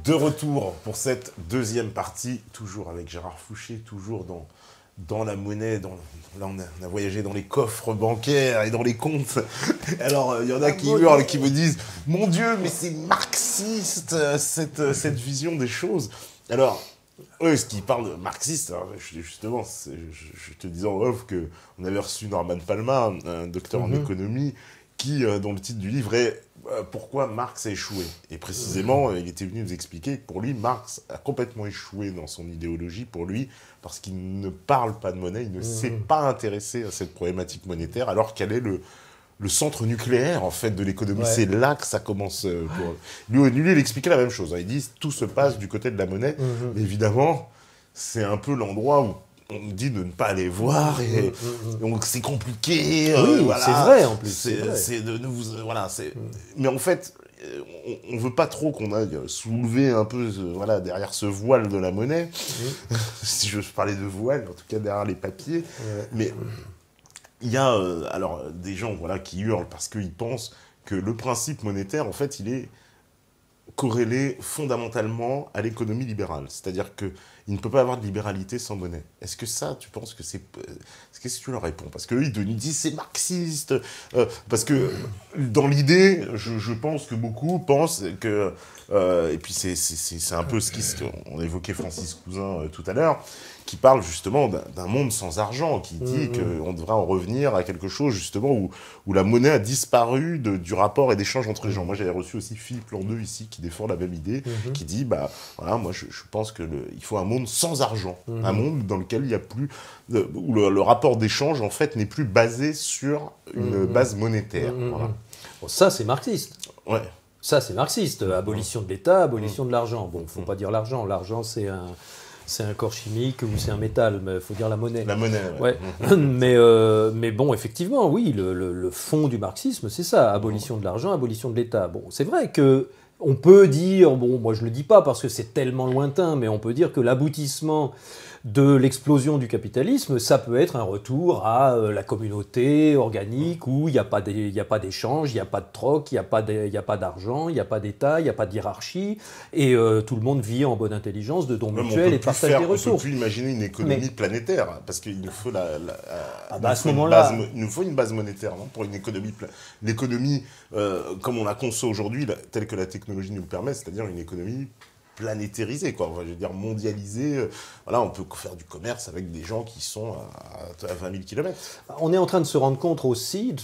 De retour pour cette deuxième partie, toujours avec Gérard Fouché, toujours dans la monnaie. Là, on a voyagé dans les coffres bancaires et dans les comptes. Alors, il y en a qui hurlent, qui me disent « Mon Dieu, mais c'est marxiste, cette vision des choses !» Alors, eux, ce qui parlent de marxiste, alors, justement, je te disais en off qu'on avait reçu Norman Palma, un docteur en économie, dont le titre du livre est « Pourquoi Marx a échoué ?» Et précisément, il était venu nous expliquer que pour lui, Marx a complètement échoué dans son idéologie, pour lui, parce qu'il ne parle pas de monnaie, il ne s'est pas intéressé à cette problématique monétaire, alors qu'elle est le centre nucléaire, en fait, de l'économie. Ouais. C'est là que ça commence. Lui, il expliquait la même chose. Il dit tout se passe du côté de la monnaie. Mais évidemment, c'est un peu l'endroit où on nous dit de ne pas aller voir. Et donc, c'est compliqué. Oui, voilà. C'est vrai, en plus. Mais en fait, on ne veut pas trop qu'on aille soulever un peu derrière ce voile de la monnaie. Si je parlais de voile, en tout cas derrière les papiers. Mais il y a alors des gens qui hurlent parce qu'ils pensent que le principe monétaire, en fait, il est corrélé fondamentalement à l'économie libérale. C'est-à-dire qu'il ne peut pas avoir de libéralité sans monnaie. Est-ce que ça, tu penses que c'est... Qu'est-ce que tu leur réponds? Parce qu'eux, ils nous disent c'est marxiste. Parce que dans l'idée, je pense que beaucoup pensent que... et puis c'est un peu ce qu'on évoquait Francis Cousin tout à l'heure, qui parle justement d'un monde sans argent, qui dit qu'on devrait en revenir à quelque chose justement où la monnaie a disparu du rapport et d'échange entre les gens. Moi, j'avais reçu aussi Philippe Landeux ici, qui défend la même idée, qui dit, moi je pense qu'il faut un monde sans argent, un monde dans lequel il n'y a plus, où le rapport d'échange, en fait, n'est plus basé sur une base monétaire. Voilà. Bon, ça, c'est marxiste. Ouais. Ça, c'est marxiste. Abolition de l'État, abolition de l'argent. Bon, il ne faut pas dire l'argent. L'argent, c'est un corps chimique ou c'est un métal, mais il faut dire la monnaie. La monnaie, ouais. Mais bon, effectivement, oui, le fond du marxisme, c'est ça, abolition de l'argent, abolition de l'État. Bon, c'est vrai que on peut dire, bon, moi je le dis pas parce que c'est tellement lointain, mais on peut dire que l'aboutissement de l'explosion du capitalisme, ça peut être un retour à la communauté organique où il n'y a pas d'échange, il n'y a pas de troc, il n'y a pas d'argent, il n'y a pas d'État, il n'y a pas de hiérarchie, et tout le monde vit en bonne intelligence de dons mutuels et de partage des ressources. On ne peut plus imaginer une économie planétaire, parce qu'il nous faut il nous faut une base monétaire pour une économie. L'économie, comme on la conçoit aujourd'hui, telle que la technologie nous le permet, c'est-à-dire une économie planétarisé, quoi. Je veux dire mondialisé. On peut faire du commerce avec des gens qui sont à 20 000 km. On est en train de se rendre compte aussi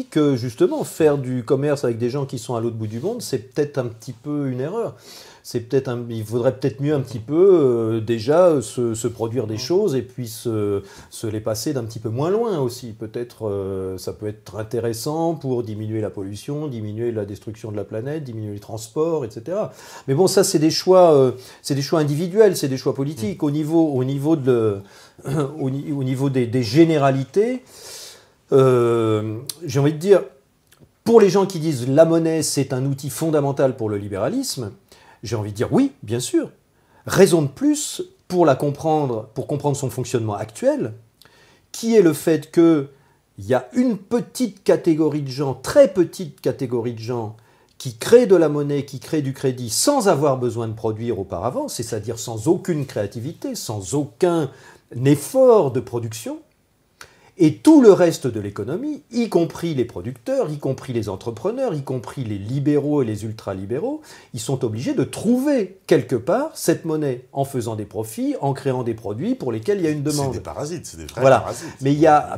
que justement faire du commerce avec des gens qui sont à l'autre bout du monde, c'est peut-être un petit peu une erreur. Il faudrait peut-être mieux un petit peu déjà se produire des choses et puis se les passer d'un petit peu moins loin aussi. Peut-être ça peut être intéressant pour diminuer la pollution, diminuer la destruction de la planète, diminuer les transports, etc. Mais bon, ça c'est des choix individuels, c'est des choix politiques. Au niveau des généralités, j'ai envie de dire, pour les gens qui disent la monnaie c'est un outil fondamental pour le libéralisme, j'ai envie de dire oui, bien sûr. Raison de plus pour comprendre son fonctionnement actuel, qui est le fait qu'il y a une petite catégorie de gens, très petite catégorie de gens, qui créent de la monnaie, qui créent du crédit sans avoir besoin de produire auparavant, c'est-à-dire sans aucune créativité, sans aucun effort de production. Et tout le reste de l'économie, y compris les producteurs, y compris les entrepreneurs, y compris les libéraux et les ultralibéraux, ils sont obligés de trouver quelque part cette monnaie en faisant des profits, en créant des produits pour lesquels il y a une demande. C'est des parasites, c'est des vrais parasites. Mais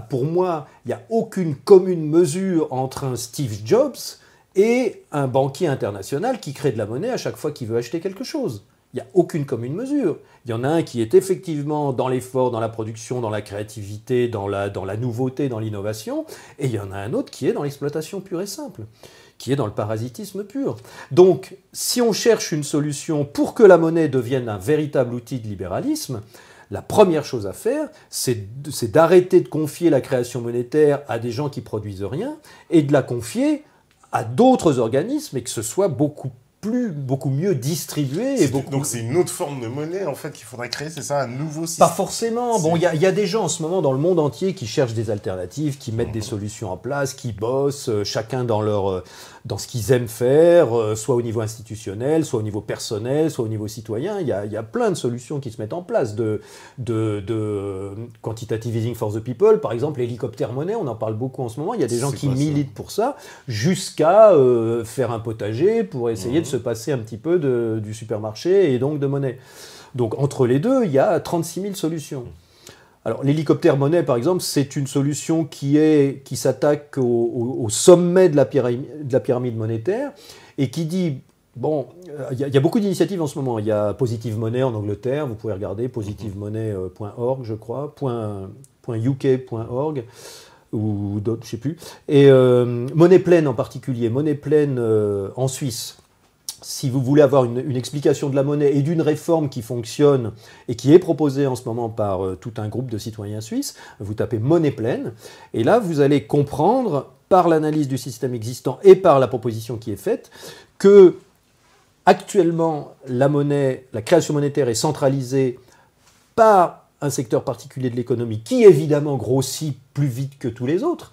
pour moi, il n'y a aucune commune mesure entre un Steve Jobs et un banquier international qui crée de la monnaie à chaque fois qu'il veut acheter quelque chose. Il n'y a aucune commune mesure. Il y en a un qui est effectivement dans l'effort, dans la production, dans la créativité, dans la nouveauté, dans l'innovation, et il y en a un autre qui est dans l'exploitation pure et simple, qui est dans le parasitisme pur. Donc, si on cherche une solution pour que la monnaie devienne un véritable outil de libéralisme, la première chose à faire, c'est d'arrêter de confier la création monétaire à des gens qui produisent rien, et de la confier à d'autres organismes, et que ce soit beaucoup beaucoup mieux distribuée. Et beaucoup... Donc c'est une autre forme de monnaie en fait qu'il faudrait créer, c'est ça, un nouveau système? Pas forcément. Bon, il y a des gens en ce moment dans le monde entier qui cherchent des alternatives, qui mettent des solutions en place, qui bossent, chacun dans ce qu'ils aiment faire, soit au niveau institutionnel, soit au niveau personnel, soit au niveau citoyen. Il y a plein de solutions qui se mettent en place, de quantitative easing for the people, par exemple, l'hélicoptère monnaie, on en parle beaucoup en ce moment. Il y a des gens qui militent pour ça, jusqu'à faire un potager pour essayer de se passer un petit peu du supermarché et donc de monnaie. Donc entre les deux, il y a 36 000 solutions. Alors l'hélicoptère monnaie, par exemple, c'est une solution qui s'attaque au sommet de la pyramide monétaire et qui dit, bon, il y a beaucoup d'initiatives en ce moment. Il y a Positive Money en Angleterre, vous pouvez regarder, positivemoney.org, je crois, .uk.org, ou d'autres, je ne sais plus. Et Monnaie Pleine en particulier, Monnaie Pleine en Suisse. Si vous voulez avoir une explication de la monnaie et d'une réforme qui fonctionne et qui est proposée en ce moment par tout un groupe de citoyens suisses, vous tapez Monnaie Pleine, et là vous allez comprendre, par l'analyse du système existant et par la proposition qui est faite, que actuellement la création monétaire est centralisée par un secteur particulier de l'économie qui évidemment grossit plus vite que tous les autres.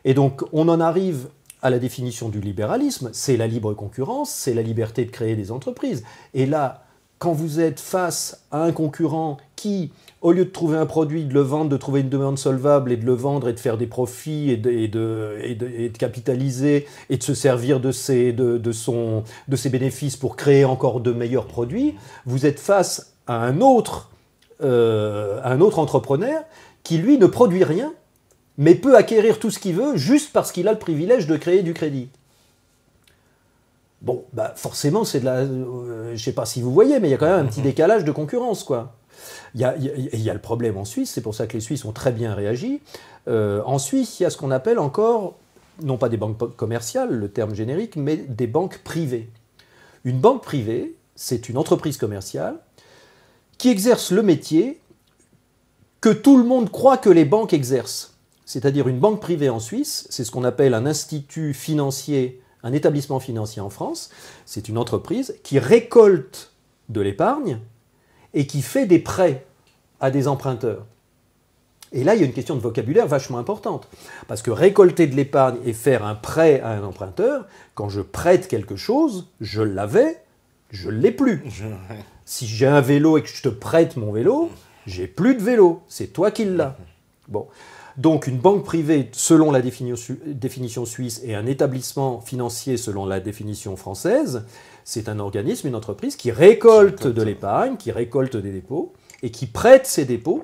Et donc on en arrive à la définition du libéralisme, c'est la libre concurrence, c'est la liberté de créer des entreprises. Et là, quand vous êtes face à un concurrent qui, au lieu de trouver un produit, de le vendre, de trouver une demande solvable et de le vendre et de faire des profits et de capitaliser et de se servir de ses bénéfices pour créer encore de meilleurs produits, vous êtes face à un autre entrepreneur qui, lui, ne produit rien, mais peut acquérir tout ce qu'il veut juste parce qu'il a le privilège de créer du crédit. Bon, bah forcément, c'est de la... je ne sais pas si vous voyez, mais il y a quand même un petit décalage de concurrence, quoi. Il y a le problème en Suisse, c'est pour ça que les Suisses ont très bien réagi. En Suisse, il y a ce qu'on appelle encore, non pas des banques commerciales, le terme générique, mais des banques privées. Une banque privée, c'est une entreprise commerciale qui exerce le métier que tout le monde croit que les banques exercent. C'est-à-dire une banque privée en Suisse, c'est ce qu'on appelle un institut financier, un établissement financier en France. C'est une entreprise qui récolte de l'épargne et qui fait des prêts à des emprunteurs. Et là, il y a une question de vocabulaire vachement importante. Parce que récolter de l'épargne et faire un prêt à un emprunteur, quand je prête quelque chose, je l'avais, je ne l'ai plus. Si j'ai un vélo et que je te prête mon vélo, j'ai plus de vélo. C'est toi qui l'as. Bon. Donc une banque privée, selon la définition suisse, et un établissement financier, selon la définition française, c'est un organisme, une entreprise qui récolte de l'épargne, qui récolte des dépôts, et qui prête ces dépôts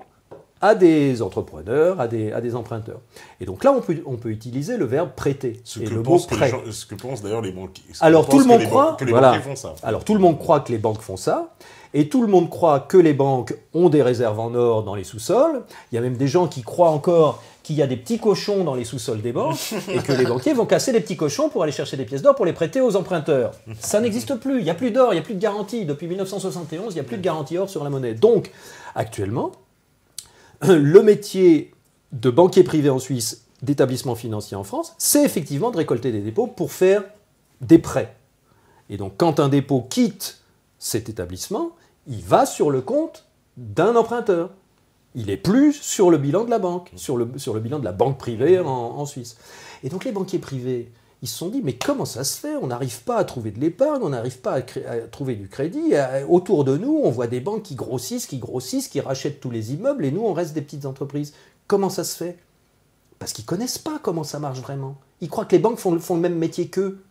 à des entrepreneurs, à des emprunteurs. Et donc là, on peut utiliser le verbe prêter. Ce que pensent d'ailleurs les banquiers. Alors tout le monde croit que les banquiers font ça. Alors tout le monde croit que les banques font ça. Et tout le monde croit que les banques ont des réserves en or dans les sous-sols. Il y a même des gens qui croient encore qu'il y a des petits cochons dans les sous-sols des banques et que les banquiers vont casser les petits cochons pour aller chercher des pièces d'or pour les prêter aux emprunteurs. Ça n'existe plus. Il n'y a plus d'or, il n'y a plus de garantie. Depuis 1971, il n'y a plus de garantie or sur la monnaie. Donc, actuellement, le métier de banquier privé en Suisse, d'établissement financier en France, c'est effectivement de récolter des dépôts pour faire des prêts. Et donc, quand un dépôt quitte cet établissement, il va sur le compte d'un emprunteur. Il n'est plus sur le bilan de la banque, sur le bilan de la banque privée en Suisse. Et donc les banquiers privés, ils se sont dit, mais comment ça se fait? On n'arrive pas à trouver de l'épargne, on n'arrive pas à trouver du crédit. Autour de nous, on voit des banques qui grossissent, qui rachètent tous les immeubles, et nous, on reste des petites entreprises. Comment ça se fait? Parce qu'ils ne connaissent pas comment ça marche vraiment. Ils croient que les banques font le même métier qu'eux,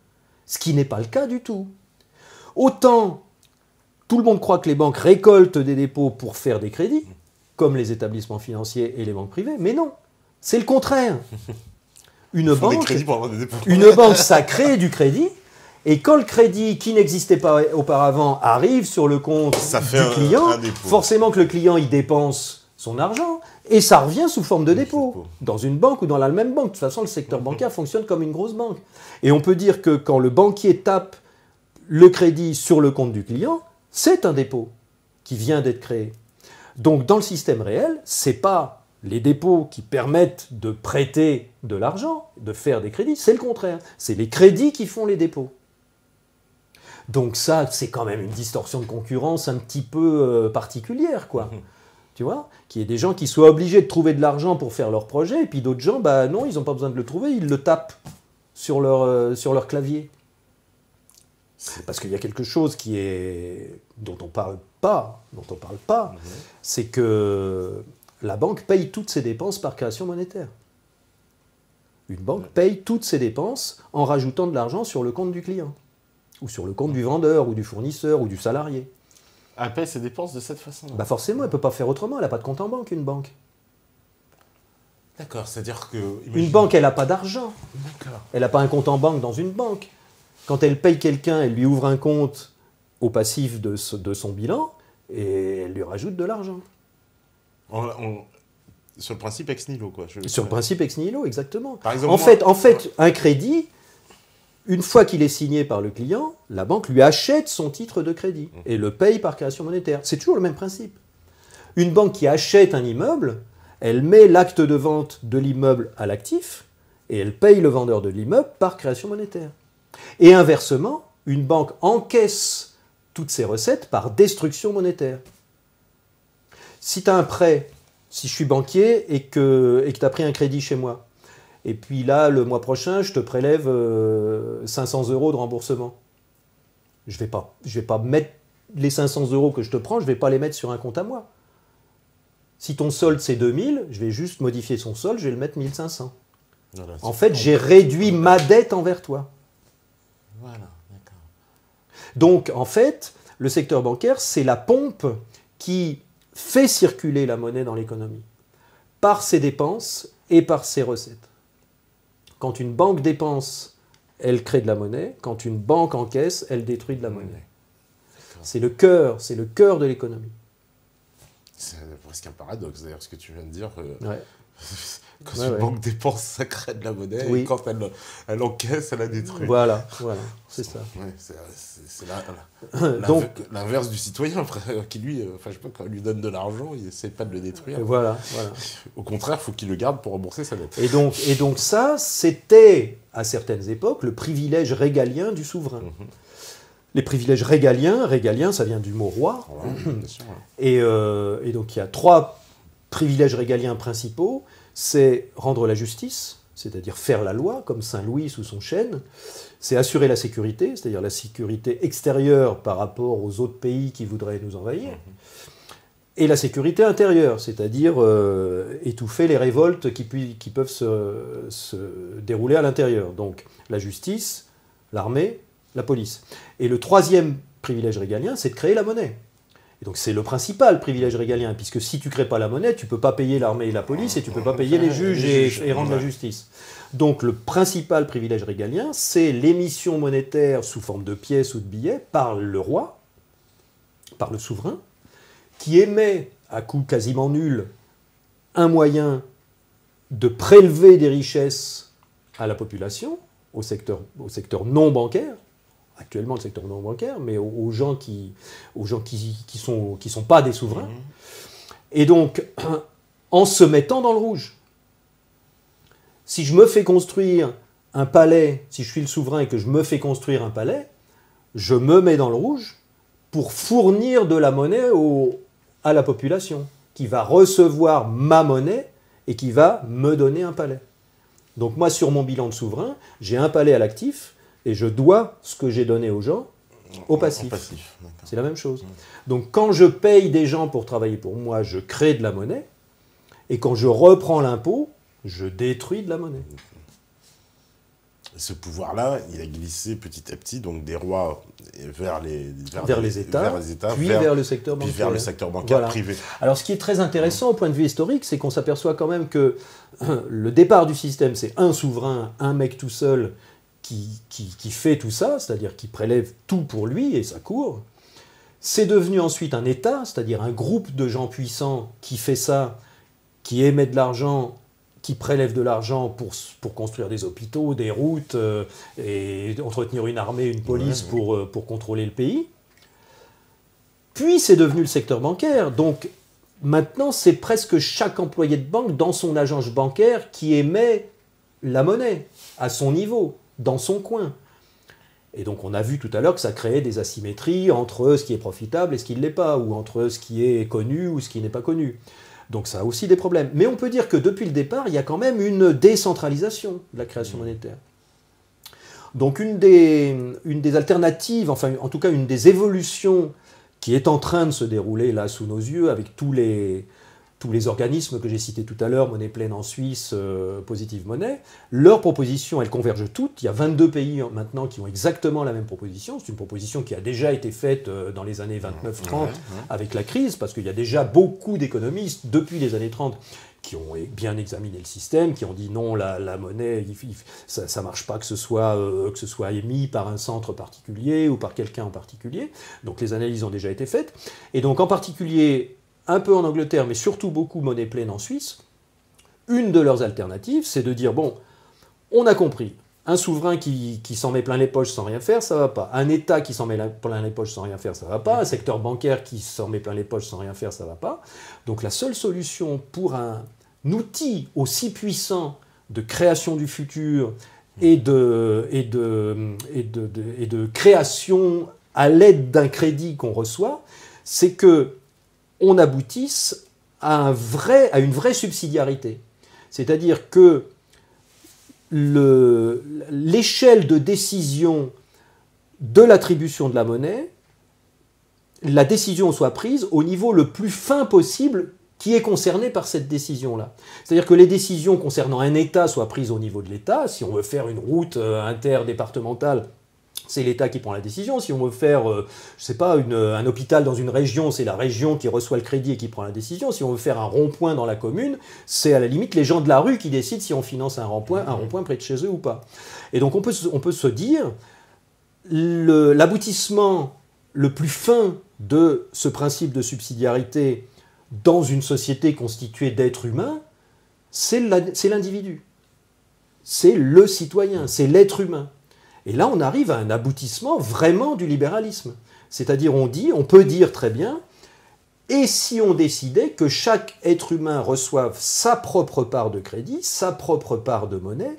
ce qui n'est pas le cas du tout. Autant... Tout le monde croit que les banques récoltent des dépôts pour faire des crédits, comme les établissements financiers et les banques privées, mais non, c'est le contraire. Une banque, ça crée du crédit, et quand le crédit qui n'existait pas auparavant arrive sur le compte du client, forcément que le client il dépense son argent, et ça revient sous forme de dépôt, dans une banque ou dans la même banque. De toute façon, le secteur bancaire fonctionne comme une grosse banque. Et on peut dire que quand le banquier tape le crédit sur le compte du client, c'est un dépôt qui vient d'être créé. Donc dans le système réel, ce n'est pas les dépôts qui permettent de prêter de l'argent, de faire des crédits, c'est le contraire. C'est les crédits qui font les dépôts. Donc ça, c'est quand même une distorsion de concurrence un petit peu particulière, quoi. Tu vois, qu'il y ait des gens qui soient obligés de trouver de l'argent pour faire leur projet, et puis d'autres gens, bah non, ils n'ont pas besoin de le trouver, ils le tapent sur leur clavier. Parce qu'il y a quelque chose dont on parle pas, c'est que la banque paye toutes ses dépenses par création monétaire. Une banque paye toutes ses dépenses en rajoutant de l'argent sur le compte du client, ou sur le compte du vendeur, ou du fournisseur, ou du salarié. Elle paye ses dépenses de cette façon-là. Bah forcément, elle ne peut pas faire autrement, elle n'a pas de compte en banque, une banque. D'accord, c'est-à-dire que... Une banque, elle n'a pas d'argent. D'accord. Elle n'a pas un compte en banque dans une banque. Quand elle paye quelqu'un, elle lui ouvre un compte au passif de son bilan et elle lui rajoute de l'argent. Sur le principe ex nihilo, quoi. Sur le principe ex nihilo, exactement. Par exemple, En fait, un crédit, une fois qu'il est signé par le client, la banque lui achète son titre de crédit et le paye par création monétaire. C'est toujours le même principe. Une banque qui achète un immeuble, elle met l'acte de vente de l'immeuble à l'actif et elle paye le vendeur de l'immeuble par création monétaire. Et inversement, une banque encaisse toutes ses recettes par destruction monétaire. Si tu as un prêt, si je suis banquier et que tu as pris un crédit chez moi, et puis là, le mois prochain, je te prélève 500 € de remboursement. Je vais pas mettre les 500 € que je te prends, je ne vais pas les mettre sur un compte à moi. Si ton solde c'est 2000, je vais juste modifier son solde, je vais le mettre 1500. Voilà, en fait, j'ai réduit ma dette envers toi. Voilà, d'accord. Donc, en fait, le secteur bancaire, c'est la pompe qui fait circuler la monnaie dans l'économie, par ses dépenses et par ses recettes. Quand une banque dépense, elle crée de la monnaie. Quand une banque encaisse, elle détruit de la monnaie. C'est le cœur de l'économie. C'est presque un paradoxe, d'ailleurs, ce que tu viens de dire. Ouais. Quand une banque dépense, ça crée de la monnaie, oui. Et quand elle encaisse, elle la détruit. Voilà, c'est ça. Ouais, c'est l'inverse du citoyen, qui lui, je sais pas, quand on lui donne de l'argent, il essaie pas de le détruire. Voilà. Au contraire, il faut qu'il le garde pour rembourser sa dette. Et donc ça, c'était, à certaines époques, le privilège régalien du souverain. Les privilèges régaliens, ça vient du mot roi. Bien sûr, ouais. Et donc il y a 3 privilèges régaliens principaux. C'est rendre la justice, c'est-à-dire faire la loi, comme Saint Louis sous son chêne. C'est assurer la sécurité, c'est-à-dire la sécurité extérieure par rapport aux autres pays qui voudraient nous envahir. Et la sécurité intérieure, c'est-à-dire étouffer les révoltes qui peuvent se dérouler à l'intérieur. Donc la justice, l'armée, la police. Et le 3e privilège régalien, c'est de créer la monnaie. Et donc c'est le principal privilège régalien, puisque si tu ne crées pas la monnaie, tu ne peux pas payer l'armée et la police, et tu ne peux pas payer les juges et rendre la justice. Donc le principal privilège régalien, c'est l'émission monétaire sous forme de pièces ou de billets par le roi, par le souverain, qui émet à coût quasiment nul un moyen de prélever des richesses à la population, au secteur non bancaire, actuellement le secteur non bancaire, mais aux gens qui sont pas des souverains. Et donc, en se mettant dans le rouge. Si je me fais construire un palais, si je suis le souverain et que je me fais construire un palais, je me mets dans le rouge pour fournir de la monnaie à la population, qui va recevoir ma monnaie et qui va me donner un palais. Donc moi, sur mon bilan de souverain, j'ai un palais à l'actif, et je dois ce que j'ai donné aux gens au passif. C'est la même chose. Donc quand je paye des gens pour travailler pour moi, je crée de la monnaie. Et quand je reprends l'impôt, je détruis de la monnaie. Ce pouvoir-là, il a glissé petit à petit, donc des rois vers les États, puis vers le secteur bancaire. Puis vers le secteur bancaire privé. Alors ce qui est très intéressant au point de vue historique, c'est qu'on s'aperçoit quand même que le départ du système, c'est un souverain, un mec tout seul, qui fait tout ça, c'est-à-dire qui prélève tout pour lui et sa cour. C'est devenu ensuite un État, c'est-à-dire un groupe de gens puissants qui fait ça, qui émet de l'argent, qui prélève de l'argent pour construire des hôpitaux, des routes, et entretenir une armée, une police pour contrôler le pays. Puis c'est devenu le secteur bancaire. Donc maintenant, c'est presque chaque employé de banque dans son agence bancaire qui émet la monnaie à son niveau, dans son coin. Et donc on a vu tout à l'heure que ça créait des asymétries entre ce qui est profitable et ce qui ne l'est pas, ou entre ce qui est connu ou ce qui n'est pas connu. Donc ça a aussi des problèmes. Mais on peut dire que depuis le départ, il y a quand même une décentralisation de la création monétaire. Donc une des alternatives, enfin en tout cas une des évolutions qui est en train de se dérouler là sous nos yeux avec tous les organismes que j'ai cités tout à l'heure, Monnaie Pleine en Suisse, Positive Money, leurs propositions, elles convergent toutes. Il y a 22 pays maintenant qui ont exactement la même proposition. C'est une proposition qui a déjà été faite dans les années 29-30 avec la crise, parce qu'il y a déjà beaucoup d'économistes depuis les années 30 qui ont bien examiné le système, qui ont dit non, la monnaie, ça ne marche pas que ce soit émis par un centre particulier ou par quelqu'un en particulier. Donc les analyses ont déjà été faites. Et donc en particulier, un peu en Angleterre, mais surtout beaucoup Monnaie Pleine en Suisse, une de leurs alternatives, c'est de dire, bon, on a compris, un souverain qui s'en met plein les poches sans rien faire, ça ne va pas. Un État qui s'en met plein les poches sans rien faire, ça ne va pas. Un secteur bancaire qui s'en met plein les poches sans rien faire, ça ne va pas. Donc la seule solution pour un outil aussi puissant de création du futur et de création à l'aide d'un crédit qu'on reçoit, c'est que on aboutisse à une vraie subsidiarité. C'est-à-dire que l'échelle de décision de l'attribution de la monnaie, la décision soit prise au niveau le plus fin possible qui est concerné par cette décision-là. C'est-à-dire que les décisions concernant un État soient prises au niveau de l'État. Si on veut faire une route interdépartementale, c'est l'État qui prend la décision. Si on veut faire, je sais pas, un hôpital dans une région, c'est la région qui reçoit le crédit et qui prend la décision. Si on veut faire un rond-point dans la commune, c'est à la limite les gens de la rue qui décident si on finance un rond-point près de chez eux ou pas. Et donc on peut se dire, l'aboutissement le plus fin de ce principe de subsidiarité dans une société constituée d'êtres humains, c'est l'individu. C'est le citoyen, c'est l'être humain. Et là, on arrive à un aboutissement vraiment du libéralisme. C'est-à-dire, on peut dire très bien, et si on décidait que chaque être humain reçoive sa propre part de crédit, sa propre part de monnaie,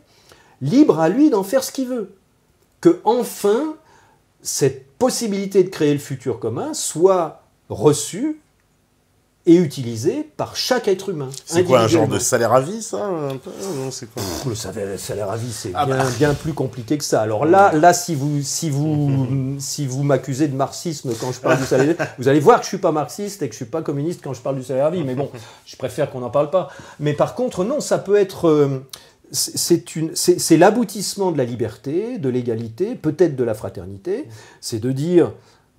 libre à lui d'en faire ce qu'il veut. Que enfin, cette possibilité de créer le futur commun soit reçue et utilisé par chaque être humain. C'est quoi, un genre de salaire à vie, ça un peu non, c'est quoi le salaire à vie, c'est bien plus compliqué que ça. Alors là si vous m'accusez de marxisme quand je parle du salaire à vie, vous allez voir que je ne suis pas marxiste et que je ne suis pas communiste quand je parle du salaire à vie. Mais bon, je préfère qu'on n'en parle pas. Mais par contre, non, ça peut être... c'est l'aboutissement de la liberté, de l'égalité, peut-être de la fraternité. C'est de dire...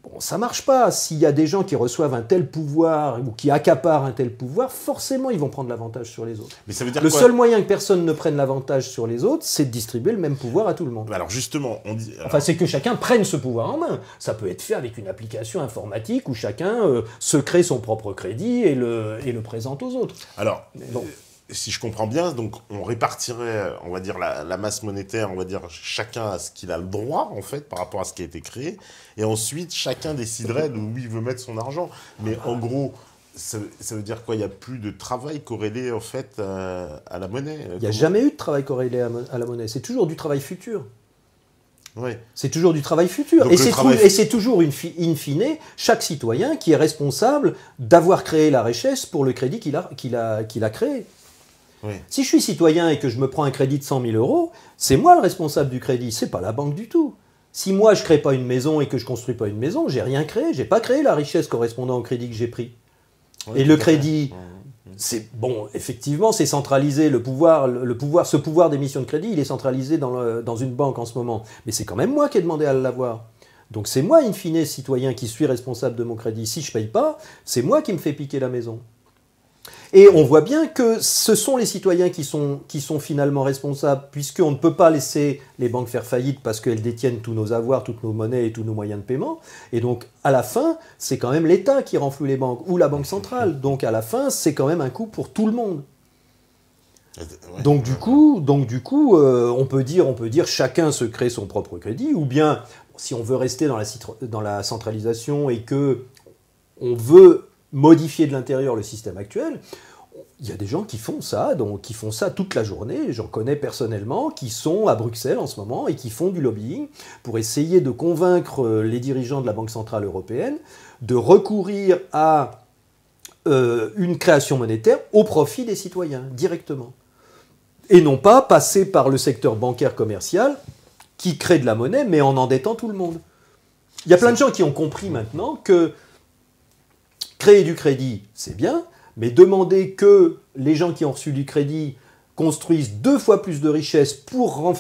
Bon, ça ne marche pas. S'il y a des gens qui reçoivent un tel pouvoir ou qui accaparent un tel pouvoir, forcément, ils vont prendre l'avantage sur les autres. Mais ça veut dire le seul moyen que personne ne prenne l'avantage sur les autres, c'est de distribuer le même pouvoir à tout le monde. Alors justement, on dit... Enfin, c'est que chacun prenne ce pouvoir en main. Ça peut être fait avec une application informatique où chacun se crée son propre crédit et le présente aux autres. Alors... Si je comprends bien, donc on répartirait, on va dire, la masse monétaire, on va dire, chacun à ce qu'il a le droit, en fait, par rapport à ce qui a été créé. Et ensuite, chacun déciderait d'où il veut mettre son argent. Mais en gros, ça veut dire quoi? Il n'y a plus de travail corrélé, en fait, à la monnaie. Il n'y a jamais eu de travail corrélé à la monnaie. C'est toujours du travail futur. Oui. C'est toujours du travail futur. Donc et c'est toujours, in fine, chaque citoyen qui est responsable d'avoir créé la richesse pour le crédit qu'il a créé. Oui. Si je suis citoyen et que je me prends un crédit de 100 000 €, c'est moi le responsable du crédit, c'est pas la banque du tout. Si moi je crée pas une maison et que je construis pas une maison, j'ai rien créé, j'ai pas créé la richesse correspondant au crédit que j'ai pris. Oui, et le crédit, c'est bon, effectivement, c'est centralisé, ce pouvoir d'émission de crédit, il est centralisé dans une banque en ce moment. Mais c'est quand même moi qui ai demandé à l'avoir. Donc c'est moi, in fine, citoyen, qui suis responsable de mon crédit. Si je paye pas, c'est moi qui me fais piquer la maison. Et on voit bien que ce sont les citoyens qui sont finalement responsables, puisqu'on ne peut pas laisser les banques faire faillite parce qu'elles détiennent tous nos avoirs, toutes nos monnaies et tous nos moyens de paiement. Et donc, à la fin, c'est quand même l'État qui renfloue les banques, ou la Banque centrale. Donc, à la fin, c'est quand même un coût pour tout le monde. Donc, du coup, on peut dire chacun se crée son propre crédit, ou bien, si on veut rester dans la centralisation et que on veut modifier de l'intérieur le système actuel, Il y a des gens qui font ça, donc qui font ça toute la journée. J'en connais personnellement, qui sont à Bruxelles en ce moment et qui font du lobbying pour essayer de convaincre les dirigeants de la Banque centrale européenne de recourir à une création monétaire au profit des citoyens, directement. Et non pas passer par le secteur bancaire commercial qui crée de la monnaie, mais en endettant tout le monde. Il y a plein de gens qui ont compris maintenant que créer du crédit, c'est bien, mais demander que les gens qui ont reçu du crédit construisent 2 fois plus de richesses pour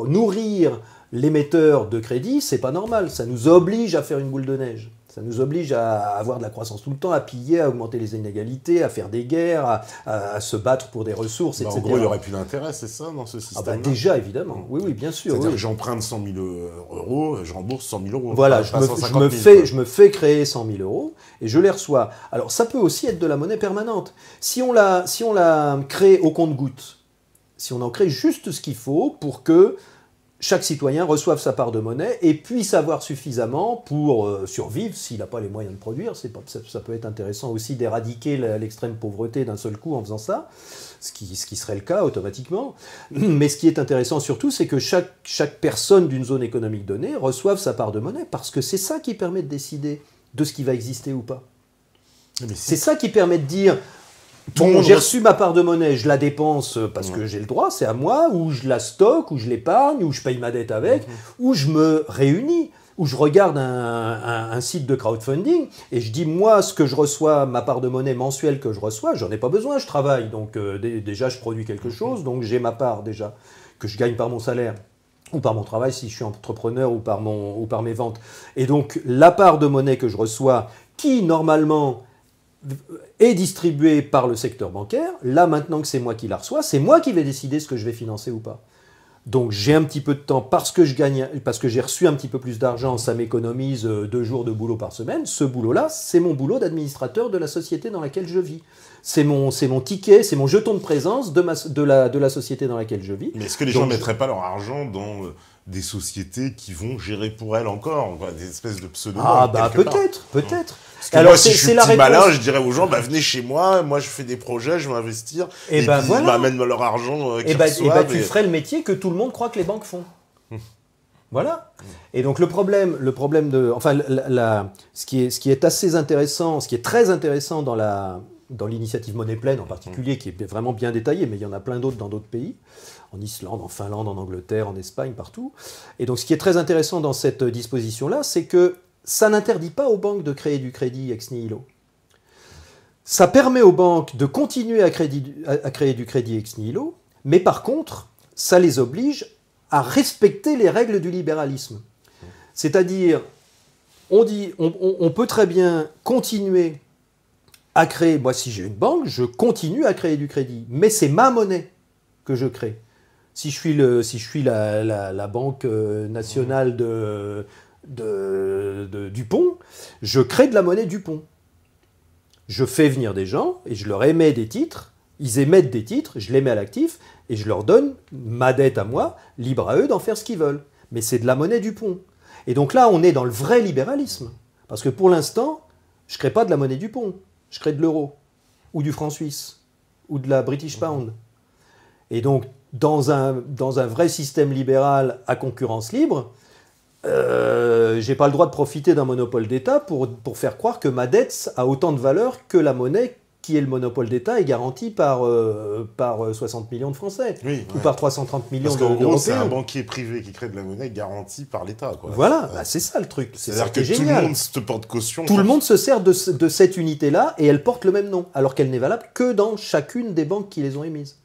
nourrir l'émetteur de crédit, c'est pas normal. Ça nous oblige à faire une boule de neige. Ça nous oblige à avoir de la croissance tout le temps, à piller, à augmenter les inégalités, à faire des guerres, à se battre pour des ressources, etc. En gros, il n'y aurait plus d'intérêt, c'est ça, dans ce système-là? Déjà, évidemment. Oui, bien sûr. C'est-à-dire que j'emprunte 100 000 euros, je rembourse 100 000 euros. Voilà, je me fais créer 100 000 euros et je les reçois. Alors, ça peut aussi être de la monnaie permanente. Si on la crée au compte-gouttes, si on en crée juste ce qu'il faut pour que chaque citoyen reçoive sa part de monnaie et puisse avoir suffisamment pour survivre s'il n'a pas les moyens de produire. Ça peut être intéressant aussi d'éradiquer l'extrême pauvreté d'un seul coup en faisant ça, ce qui serait le cas automatiquement. Mais ce qui est intéressant surtout, c'est que chaque personne d'une zone économique donnée reçoive sa part de monnaie, parce que c'est ça qui permet de décider de ce qui va exister ou pas. C'est ça qui permet de dire... Bon, j'ai reçu ma part de monnaie, je la dépense parce que j'ai le droit, c'est à moi, ou je la stocke, ou je l'épargne, ou je paye ma dette avec, ou je me réunis, ou je regarde un site de crowdfunding et je dis, moi, ce que je reçois, ma part de monnaie mensuelle que je reçois, j'en ai pas besoin, je travaille, donc déjà je produis quelque chose, donc j'ai ma part déjà, que je gagne par mon salaire, ou par mon travail si je suis entrepreneur, ou par mes ventes. Et donc la part de monnaie que je reçois, qui normalement est distribuée par le secteur bancaire, là maintenant que c'est moi qui la reçois, c'est moi qui vais décider ce que je vais financer ou pas. Donc j'ai un petit peu de temps parce que j'ai reçu un petit peu plus d'argent, ça m'économise 2 jours de boulot par semaine. Ce boulot-là, c'est mon boulot d'administrateur de la société dans laquelle je vis. C'est mon ticket, c'est mon jeton de présence de la société dans laquelle je vis. Mais est-ce que les gens ne mettraient pas leur argent dans des sociétés qui vont gérer pour elles encore, des espèces de pseudo-banques? Ah bah peut-être. Parce que moi, si je suis petit malin, je dirais aux gens, venez chez moi je fais des projets, je vais investir, et puis ils m'amènent leur argent qu'ils reçoivent. Tu ferais le métier que tout le monde croit que les banques font. Voilà. Et donc le problème de... Enfin, ce qui est assez intéressant, ce qui est très intéressant dans l'initiative Monnaie Pleine en particulier, qui est vraiment bien détaillée, mais il y en a plein d'autres dans d'autres pays, en Islande, en Finlande, en Angleterre, en Espagne, partout. Et donc ce qui est très intéressant dans cette disposition-là, c'est que ça n'interdit pas aux banques de créer du crédit ex nihilo. Ça permet aux banques de continuer à créer du crédit ex nihilo, mais par contre, ça les oblige à respecter les règles du libéralisme. C'est-à-dire, on peut très bien continuer à créer, moi si j'ai une banque, je continue à créer du crédit, mais c'est ma monnaie que je crée. Si je suis la banque nationale Dupont, je crée de la monnaie Dupont. Je fais venir des gens et je leur émets des titres, ils émettent des titres, je les mets à l'actif et je leur donne ma dette à moi, libre à eux d'en faire ce qu'ils veulent. Mais c'est de la monnaie Dupont. Et donc là, on est dans le vrai libéralisme. Parce que pour l'instant, je ne crée pas de la monnaie Dupont, je crée de l'euro, ou du franc suisse, ou de la British Pound. Et donc, dans un vrai système libéral à concurrence libre, j'ai pas le droit de profiter d'un monopole d'État pour faire croire que ma dette a autant de valeur que la monnaie qui est le monopole d'État est garanti par 60 millions de Français, ou par 330 millions d'Européens. Parce qu'en gros, c'est un banquier privé qui crée de la monnaie garantie par l'État. Voilà, c'est ça le truc. C'est-à-dire que tout le monde se porte caution. Tout le monde se sert de cette unité-là et elle porte le même nom, alors qu'elle n'est valable que dans chacune des banques qui les ont émises.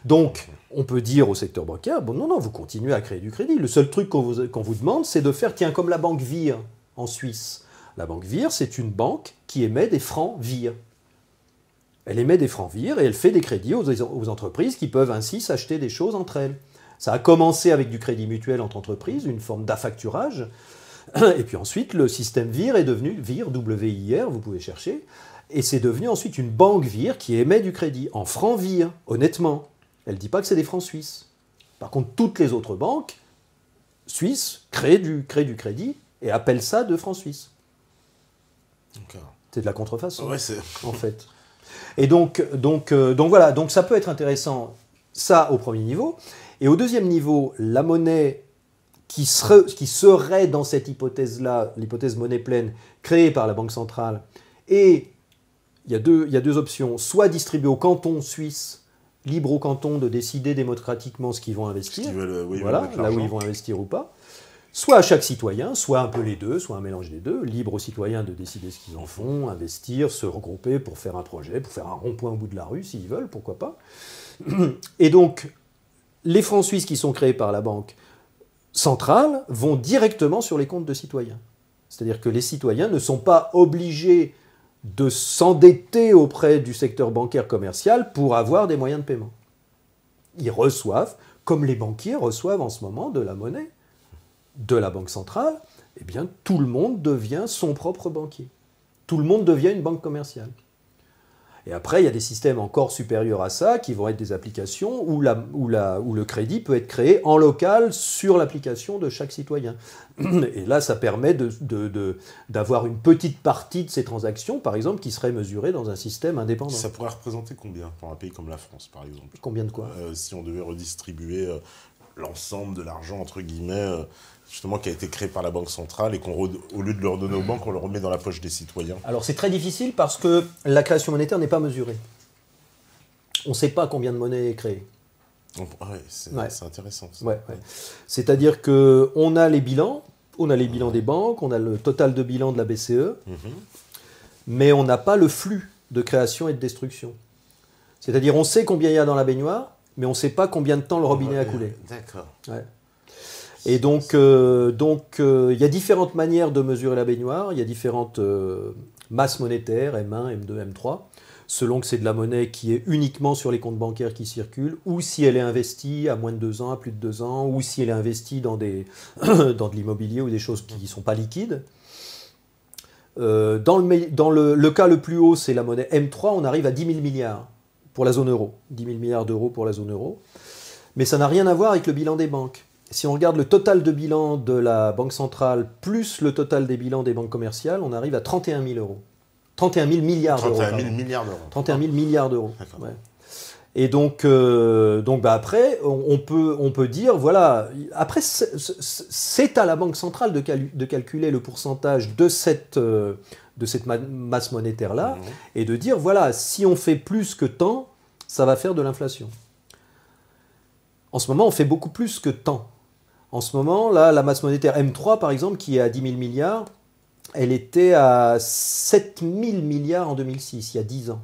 Donc, on peut dire au secteur bancaire, bon non, vous continuez à créer du crédit. Le seul truc qu'on vous demande, c'est de faire, comme la banque Vire en Suisse. La banque Vire, c'est une banque qui émet des francs Vire. Elle émet des francs Vire et elle fait des crédits aux entreprises qui peuvent ainsi s'acheter des choses entre elles. Ça a commencé avec du crédit mutuel entre entreprises, une forme d'affacturage. Et puis ensuite, le système Vire est devenu Vire, W-I-R, vous pouvez chercher. Et c'est devenu ensuite une banque Vire qui émet du crédit en francs Vire, honnêtement. Elle ne dit pas que c'est des francs suisses. Par contre, toutes les autres banques suisses créent du crédit et appellent ça de francs suisses. C'est de la contrefaçon, Ouais, en fait. Et donc voilà, donc ça peut être intéressant, ça au premier niveau. Et au deuxième niveau, la monnaie qui serait dans cette hypothèse-là, l'hypothèse monnaie pleine, créée par la Banque centrale, et il y a deux options, soit distribuée aux cantons suisses, libre aux cantons de décider démocratiquement ce qu'ils vont investir, voilà, là où ils vont investir ou pas, soit à chaque citoyen, soit un peu les deux, soit un mélange des deux, libre aux citoyens de décider ce qu'ils en font, investir, se regrouper pour faire un projet, pour faire un rond-point au bout de la rue s'ils veulent, pourquoi pas. Et donc, les francs suisses qui sont créés par la Banque centrale vont directement sur les comptes de citoyens. C'est-à-dire que les citoyens ne sont pas obligés de s'endetter auprès du secteur bancaire commercial pour avoir des moyens de paiement. Ils reçoivent, comme les banquiers reçoivent en ce moment de la monnaie de la Banque centrale, eh bien tout le monde devient son propre banquier. Tout le monde devient une banque commerciale. Et après, il y a des systèmes encore supérieurs à ça, qui vont être des applications où le crédit peut être créé en local sur l'application de chaque citoyen. Et là, ça permet d'avoir une petite partie de ces transactions, par exemple, qui serait mesurée dans un système indépendant. Ça pourrait représenter combien pour un pays comme la France, par exemple? Combien de quoi? Si on devait redistribuer l'ensemble de l'argent, entre guillemets, justement, qui a été créé par la Banque centrale et au lieu de le redonner aux banques, on le remet dans la poche des citoyens. Alors c'est très difficile parce que la création monétaire n'est pas mesurée. On ne sait pas combien de monnaie est créée. Ouais, c'est intéressant. Ça. Ouais. C'est-à-dire qu'on a les bilans, des banques, on a le total de bilan de la BCE, mais on n'a pas le flux de création et de destruction. C'est-à-dire on sait combien il y a dans la baignoire, mais on ne sait pas combien de temps le robinet a coulé. D'accord. Ouais. Et donc, il y a différentes manières de mesurer la baignoire, il y a différentes masses monétaires, M1, M2, M3, selon que c'est de la monnaie qui est uniquement sur les comptes bancaires qui circulent, ou si elle est investie à moins de 2 ans, à plus de 2 ans, ou si elle est investie dans de l'immobilier ou des choses qui ne sont pas liquides. Dans le cas le plus haut, c'est la monnaie M3, on arrive à 10 000 milliards pour la zone euro. 10 000 milliards d'euros pour la zone euro. Mais ça n'a rien à voir avec le bilan des banques. Si on regarde le total de bilan de la Banque centrale plus le total des bilans des banques commerciales, on arrive à 31 000 euros. 31 000 milliards d'euros. 31 000 milliards d'euros. 31 000 milliards d'euros. Ouais. Et donc après, on peut dire, voilà, après, c'est à la Banque centrale de calculer le pourcentage de cette masse monétaire-là, et de dire, voilà, si on fait plus que tant, ça va faire de l'inflation. En ce moment, on fait beaucoup plus que tant. En ce moment, là, la masse monétaire M3, par exemple, qui est à 10 000 milliards, elle était à 7 000 milliards en 2006, il y a 10 ans.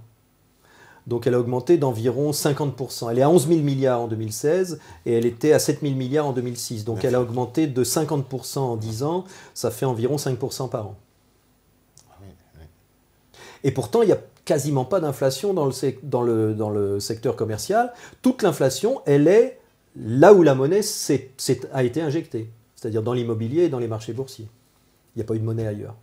Donc elle a augmenté d'environ 50%. Elle est à 11 000 milliards en 2016 et elle était à 7 000 milliards en 2006. Donc elle a augmenté de 50% en 10 ans, ça fait environ 5% par an. Et pourtant, il n'y a quasiment pas d'inflation dans le secteur commercial. Toute l'inflation, elle est là où la monnaie a été injectée, c'est-à-dire dans l'immobilier et dans les marchés boursiers. Il n'y a pas eu de monnaie ailleurs.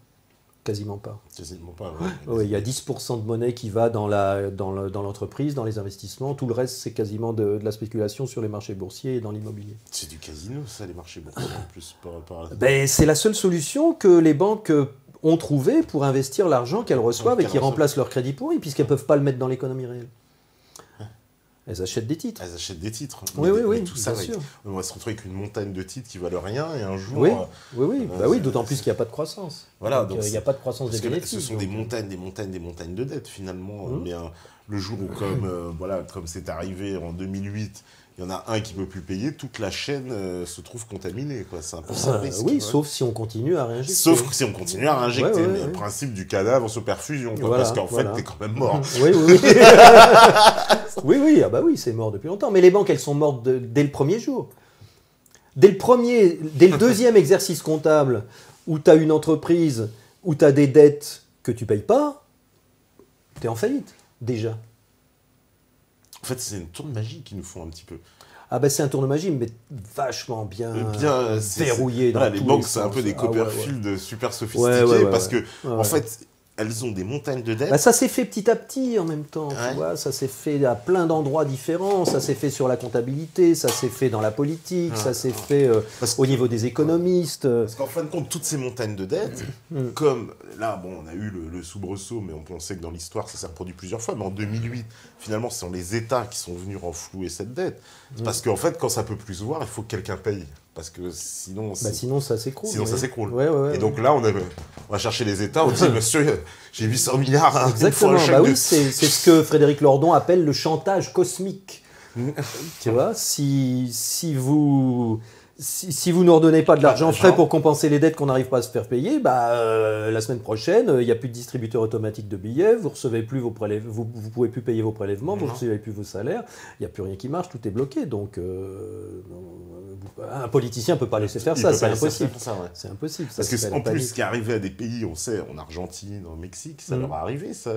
Quasiment pas. Quasiment pas, oui. Il y a 10% de monnaie qui va dans l'entreprise, dans les investissements. Tout le reste, c'est quasiment de la spéculation sur les marchés boursiers et dans l'immobilier. C'est du casino, ça, les marchés boursiers, en plus, par rapport à... c'est la seule solution que les banques ont trouvée pour investir l'argent qu'elles reçoivent et qui remplace leur crédit pourri, puisqu'elles ne peuvent pas le mettre dans l'économie réelle. Elles achètent des titres. Elles achètent des titres. Oui, tout ça, bien sûr. On va se retrouver avec une montagne de titres qui valent rien et un jour... Oui, d'autant plus qu'il n'y a pas de croissance. Voilà, donc il n'y a pas de croissance des bénéfices. Ce sont des montagnes de dettes, finalement. Mais le jour où, comme c'est arrivé en 2008, il y en a un qui ne peut plus payer, toute la chaîne se trouve contaminée. C'est un peu ça le risque. Oui, sauf si on continue à réinjecter. Sauf si on continue à réinjecter. Mais le principe du cadavre sous perfusion, parce qu'en fait, t'es quand même mort. Oui, c'est mort depuis longtemps. Mais les banques, elles sont mortes dès le premier jour. Dès le deuxième exercice comptable, où tu as une entreprise, où tu as des dettes que tu ne payes pas, tu es en faillite, déjà. En fait, c'est une tour de magie qu'il nous faut un petit peu. C'est un tour de magie, mais vachement bien verrouillé. Les banques, c'est un peu des Copperfield super sophistiqués, parce que, en fait, elles ont des montagnes de dettes. Bah, ça s'est fait petit à petit en même temps, Ouais. tu vois, ça s'est fait à plein d'endroits différents, ça s'est fait sur la comptabilité, ça s'est fait dans la politique, ça s'est fait au niveau des économistes. Parce qu'en fin de compte, toutes ces montagnes de dettes, comme là, bon, on a eu le soubresaut, mais on sait que dans l'histoire, ça s'est reproduit plusieurs fois, mais en 2008, finalement, ce sont les États qui sont venus renflouer cette dette. Parce qu'en fait, quand ça peut plus se voir, il faut que quelqu'un paye. Parce que sinon... Bah, sinon ça s'écroule. Sinon, ça s'écroule. Ouais, et donc là, on va chercher les États, on dit, monsieur, j'ai 800 milliards. Hein, exactement, bah oui, c'est ce que Frédéric Lordon appelle le chantage cosmique. Tu vois, si vous nous redonnez pas de l'argent frais pour compenser les dettes qu'on n'arrive pas à se faire payer, la semaine prochaine, il n'y a plus de distributeur automatique de billets, vous recevez plus vos prélèvements, vous pouvez plus payer vos prélèvements, vous recevez plus vos salaires, il n'y a plus rien qui marche, tout est bloqué. Donc un politicien ne peut pas laisser faire ça, c'est impossible. C'est impossible. Parce que en plus, ce qui est arrivé à des pays, on sait, en Argentine, au Mexique, ça leur est arrivé, ça.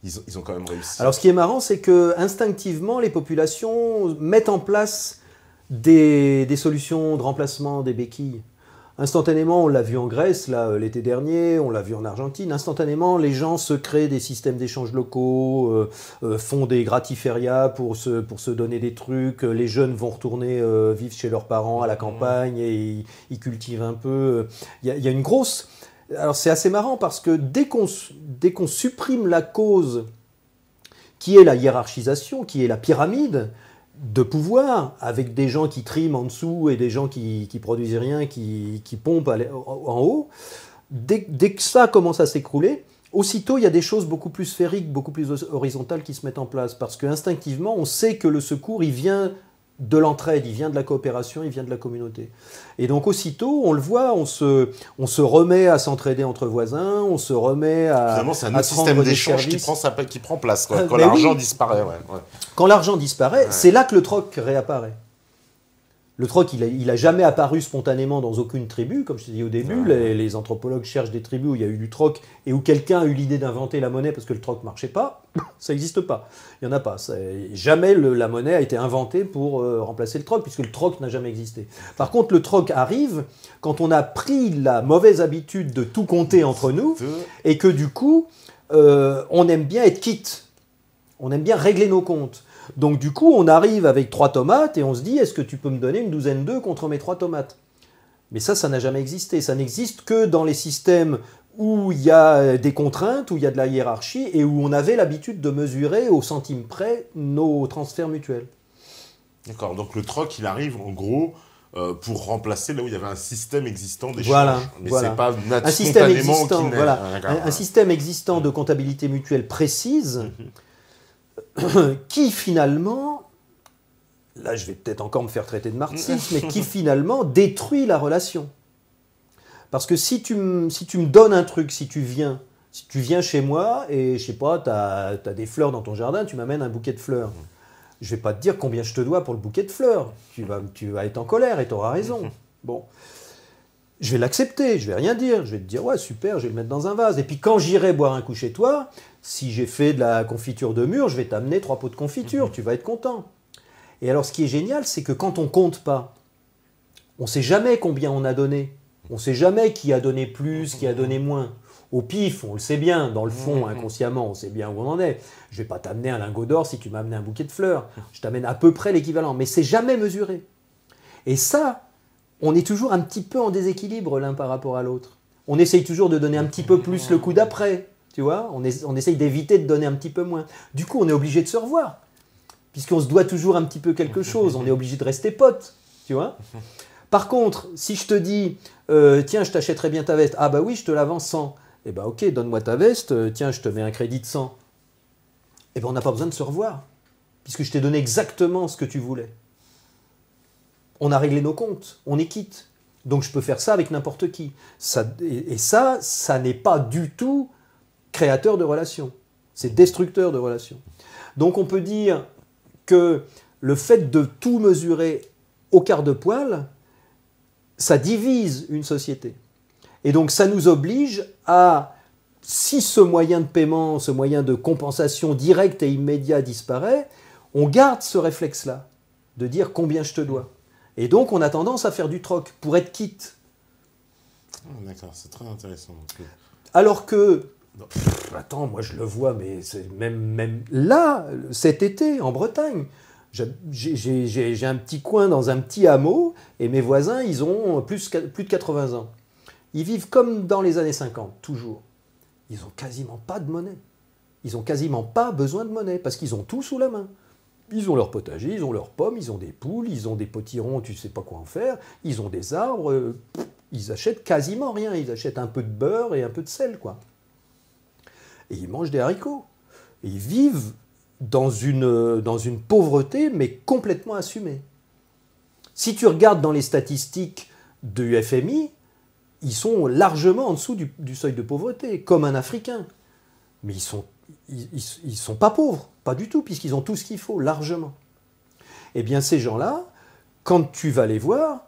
Ils ont quand même réussi. Alors ce qui est marrant, c'est que instinctivement, les populations mettent en place des solutions de remplacement des béquilles. Instantanément, on l'a vu en Grèce l'été dernier, on l'a vu en Argentine, instantanément, les gens se créent des systèmes d'échange locaux, font des gratiférias pour se donner des trucs, les jeunes vont retourner vivre chez leurs parents à la campagne et ils cultivent un peu. Il y a une grosse... Alors c'est assez marrant parce que dès qu'on supprime la cause qui est la hiérarchisation, qui est la pyramide de pouvoir, avec des gens qui triment en dessous et des gens qui produisent rien, qui pompent en haut, dès que ça commence à s'écrouler, aussitôt il y a des choses beaucoup plus sphériques, beaucoup plus horizontales qui se mettent en place. Parce qu'instinctivement, on sait que le secours, il vient de l'entraide, il vient de la coopération, il vient de la communauté. Et donc aussitôt, on le voit, on se remet à s'entraider entre voisins, on se remet à... Finalement, c'est un autre système d'échange qui prend place, quoi, quand Ben l'argent oui. disparaît. Quand l'argent disparaît, c'est là que le troc réapparaît. Le troc, il a jamais apparu spontanément dans aucune tribu, comme je te dis au début. Les anthropologues cherchent des tribus où il y a eu du troc et où quelqu'un a eu l'idée d'inventer la monnaie parce que le troc marchait pas. Ça n'existe pas. Il n'y en a pas. Jamais la monnaie a été inventée pour remplacer le troc, puisque le troc n'a jamais existé. Par contre, le troc arrive quand on a pris la mauvaise habitude de tout compter entre nous et que du coup, on aime bien être quitte. On aime bien régler nos comptes. Donc du coup, on arrive avec 3 tomates et on se dit, est-ce que tu peux me donner une douzaine d'œufs contre mes 3 tomates? Mais ça n'a jamais existé. Ça n'existe que dans les systèmes où il y a des contraintes, où il y a de la hiérarchie et où on avait l'habitude de mesurer au centime près nos transferts mutuels. D'accord, donc le troc, il arrive en gros pour remplacer là où il y avait un système existant d'échange. Voilà, mais voilà. c'est pas Un système spontanément existant, qui naît. voilà. Ah, Un système existant de comptabilité mutuelle précise qui finalement, là je vais peut-être encore me faire traiter de marxiste, mais qui finalement détruit la relation. Parce que si tu me donnes un truc, si tu viens chez moi et je sais pas, tu as des fleurs dans ton jardin, tu m'amènes un bouquet de fleurs. Je vais pas te dire combien je te dois pour le bouquet de fleurs. Tu vas être en colère et tu auras raison. Bon. Je vais l'accepter, je vais rien dire. Je vais te dire, ouais, super, je vais le mettre dans un vase. Et puis quand j'irai boire un coup chez toi, si j'ai fait de la confiture de mûre, je vais t'amener 3 pots de confiture, tu vas être content. Et alors ce qui est génial, c'est que quand on compte pas, on sait jamais combien on a donné. On sait jamais qui a donné plus, qui a donné moins. Au pif, on le sait bien, dans le fond, inconsciemment, on sait bien où on en est. Je vais pas t'amener un lingot d'or si tu m'as amené un bouquet de fleurs. Je t'amène à peu près l'équivalent, mais c'est jamais mesuré. Et ça, on est toujours un petit peu en déséquilibre l'un par rapport à l'autre. On essaye toujours de donner un petit peu plus le coup d'après, tu vois. On essaye d'éviter de donner un petit peu moins. Du coup, on est obligé de se revoir, puisqu'on se doit toujours un petit peu quelque chose. On est obligé de rester potes, tu vois. Par contre, si je te dis, tiens, je t'achèterai bien ta veste. Ah bah oui, je te la vends 100. Eh ben ok, donne-moi ta veste, tiens, je te mets un crédit de 100. Eh ben on n'a pas besoin de se revoir, puisque je t'ai donné exactement ce que tu voulais. On a réglé nos comptes, on est quitte. Donc je peux faire ça avec n'importe qui. Ça n'est pas du tout créateur de relations. C'est destructeur de relations. Donc on peut dire que le fait de tout mesurer au quart de poil, ça divise une société. Et donc ça nous oblige à, si ce moyen de paiement, ce moyen de compensation direct et immédiat disparaît, on garde ce réflexe-là, de dire combien je te dois. Et donc on a tendance à faire du troc pour être quitte. D'accord, c'est très intéressant. Alors que Attends, moi je le vois, mais c'est même là, cet été, en Bretagne, j'ai un petit coin dans un petit hameau, et mes voisins, ils ont plus de 80 ans. Ils vivent comme dans les années 50, toujours. Ils n'ont quasiment pas de monnaie. Ils n'ont quasiment pas besoin de monnaie, parce qu'ils ont tout sous la main. Ils ont leur potager, ils ont leurs pommes, ils ont des poules, ils ont des potirons, tu ne sais pas quoi en faire, ils ont des arbres, ils achètent quasiment rien. Ils achètent un peu de beurre et un peu de sel, quoi. Et ils mangent des haricots. Et ils vivent dans une pauvreté, mais complètement assumée. Si tu regardes dans les statistiques du FMI, ils sont largement en dessous du seuil de pauvreté, comme un Africain. Mais ils sont pas pauvres, pas du tout, puisqu'ils ont tout ce qu'il faut, largement. Eh bien, ces gens-là, quand tu vas les voir,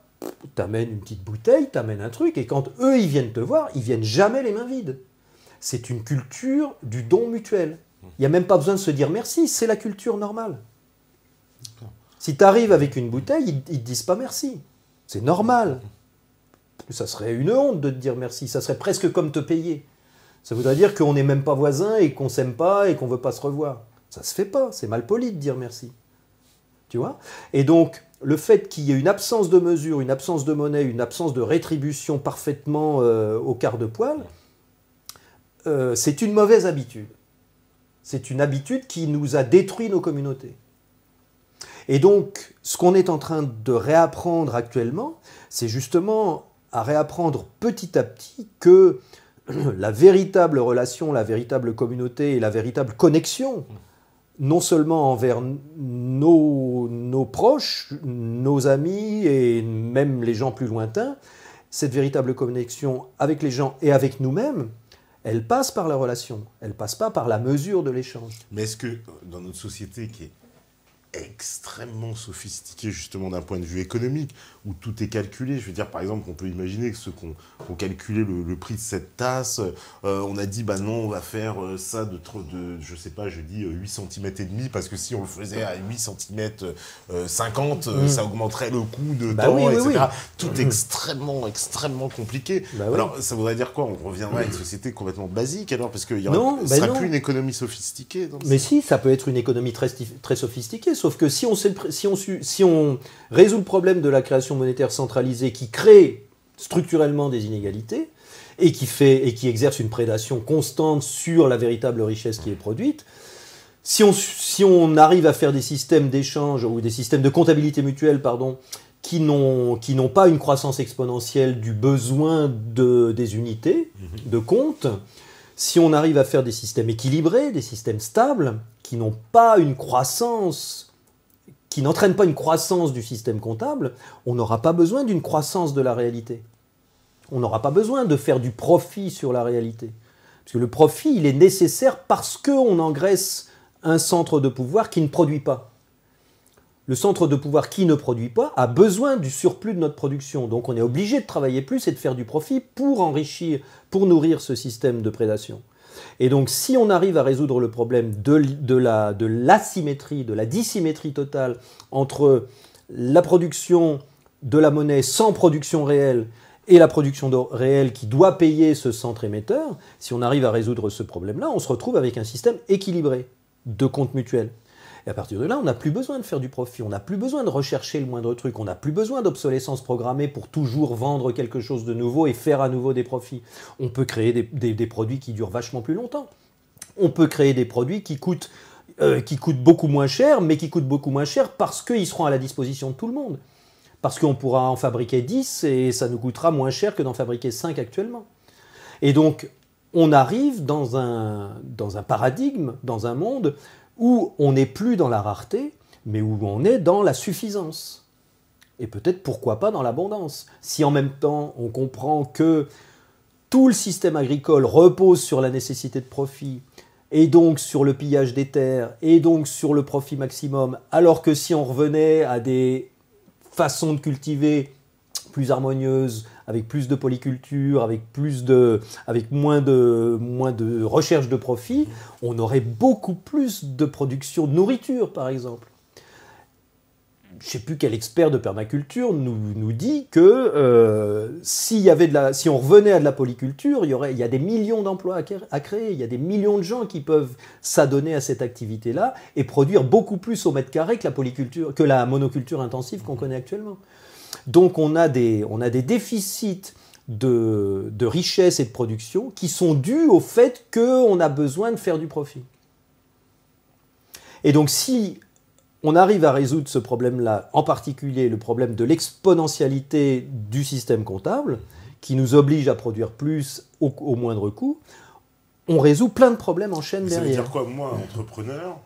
t'amènes une petite bouteille, t'amènes un truc, et quand eux, ils viennent te voir, ils viennent jamais les mains vides. C'est une culture du don mutuel. Il n'y a même pas besoin de se dire merci, c'est la culture normale. Si tu arrives avec une bouteille, ils ne te disent pas merci. C'est normal. Ça serait une honte de te dire merci, ça serait presque comme te payer. Ça voudrait dire qu'on n'est même pas voisins et qu'on ne s'aime pas et qu'on ne veut pas se revoir. Ça ne se fait pas, c'est mal poli de dire merci. Tu vois ? Et donc, le fait qu'il y ait une absence de mesure, une absence de monnaie, une absence de rétribution parfaitement au quart de poil, c'est une mauvaise habitude. C'est une habitude qui nous a détruit nos communautés. Et donc, ce qu'on est en train de réapprendre actuellement, c'est justement à réapprendre petit à petit que la véritable relation, la véritable communauté et la véritable connexion, non seulement envers nos proches, nos amis et même les gens plus lointains, cette véritable connexion avec les gens et avec nous-mêmes, elle passe par la relation, elle passe pas par la mesure de l'échange. Mais est-ce que dans notre société qui est extrêmement sophistiquée justement d'un point de vue économique, où tout est calculé, je veux dire par exemple on peut imaginer que ceux qui ont calculé le prix de cette tasse, on a dit bah non on va faire ça de je sais pas, je dis 8 cm et demi parce que si on le faisait à 8 cm 50, ça augmenterait le coût de temps, oui, etc. Oui. Tout est extrêmement compliqué. Alors ça voudrait dire quoi? On reviendrait à une société complètement basique alors, parce qu'il ne sera plus une économie sophistiquée mais si, ça peut être une économie très sophistiquée, sauf que si on résout le problème de la création monétaire centralisée qui crée structurellement des inégalités et qui exerce une prédation constante sur la véritable richesse qui est produite, si on arrive à faire des systèmes d'échange ou des systèmes de comptabilité mutuelle, qui n'ont pas une croissance exponentielle du besoin des unités de compte, si on arrive à faire des systèmes équilibrés, des systèmes stables, qui n'ont pas une croissance, qui n'entraînent pas une croissance du système comptable, on n'aura pas besoin d'une croissance de la réalité. On n'aura pas besoin de faire du profit sur la réalité. Parce que le profit, il est nécessaire parce qu'on engraisse un centre de pouvoir qui ne produit pas. Le centre de pouvoir qui ne produit pas a besoin du surplus de notre production. Donc on est obligé de travailler plus et de faire du profit pour enrichir, pour nourrir ce système de prédation. Et donc si on arrive à résoudre le problème de l'asymétrie, de la dissymétrie totale entre la production de la monnaie sans production réelle et la production réelle qui doit payer ce centre émetteur, si on arrive à résoudre ce problème-là, on se retrouve avec un système équilibré de comptes mutuels. Et à partir de là, on n'a plus besoin de faire du profit, on n'a plus besoin de rechercher le moindre truc, on n'a plus besoin d'obsolescence programmée pour toujours vendre quelque chose de nouveau et faire à nouveau des profits. On peut créer des produits qui durent vachement plus longtemps. On peut créer des produits qui coûtent beaucoup moins cher, mais qui coûtent beaucoup moins cher parce qu'ils seront à la disposition de tout le monde. Parce qu'on pourra en fabriquer 10 et ça nous coûtera moins cher que d'en fabriquer 5 actuellement. Et donc, on arrive dans un paradigme, dans un monde où on n'est plus dans la rareté, mais où on est dans la suffisance. Et peut-être pourquoi pas dans l'abondance. Si en même temps on comprend que tout le système agricole repose sur la nécessité de profit, et donc sur le pillage des terres, et donc sur le profit maximum, alors que si on revenait à des façons de cultiver plus harmonieuses, avec plus de polyculture, avec moins de recherche de profit, on aurait beaucoup plus de production de nourriture, par exemple. je ne sais plus quel expert de permaculture nous dit que si on revenait à de la polyculture, il y a des millions d'emplois à créer, il y a des millions de gens qui peuvent s'adonner à cette activité-là et produire beaucoup plus au mètre carré que la monoculture intensive qu'on connaît actuellement. Donc on a des déficits de richesse et de production qui sont dus au fait qu'on a besoin de faire du profit. Et donc si on arrive à résoudre ce problème-là, en particulier le problème de l'exponentialité du système comptable, qui nous oblige à produire plus au moindre coût, on résout plein de problèmes en chaîne derrière. Ça veut dire quoi, moi, entrepreneur,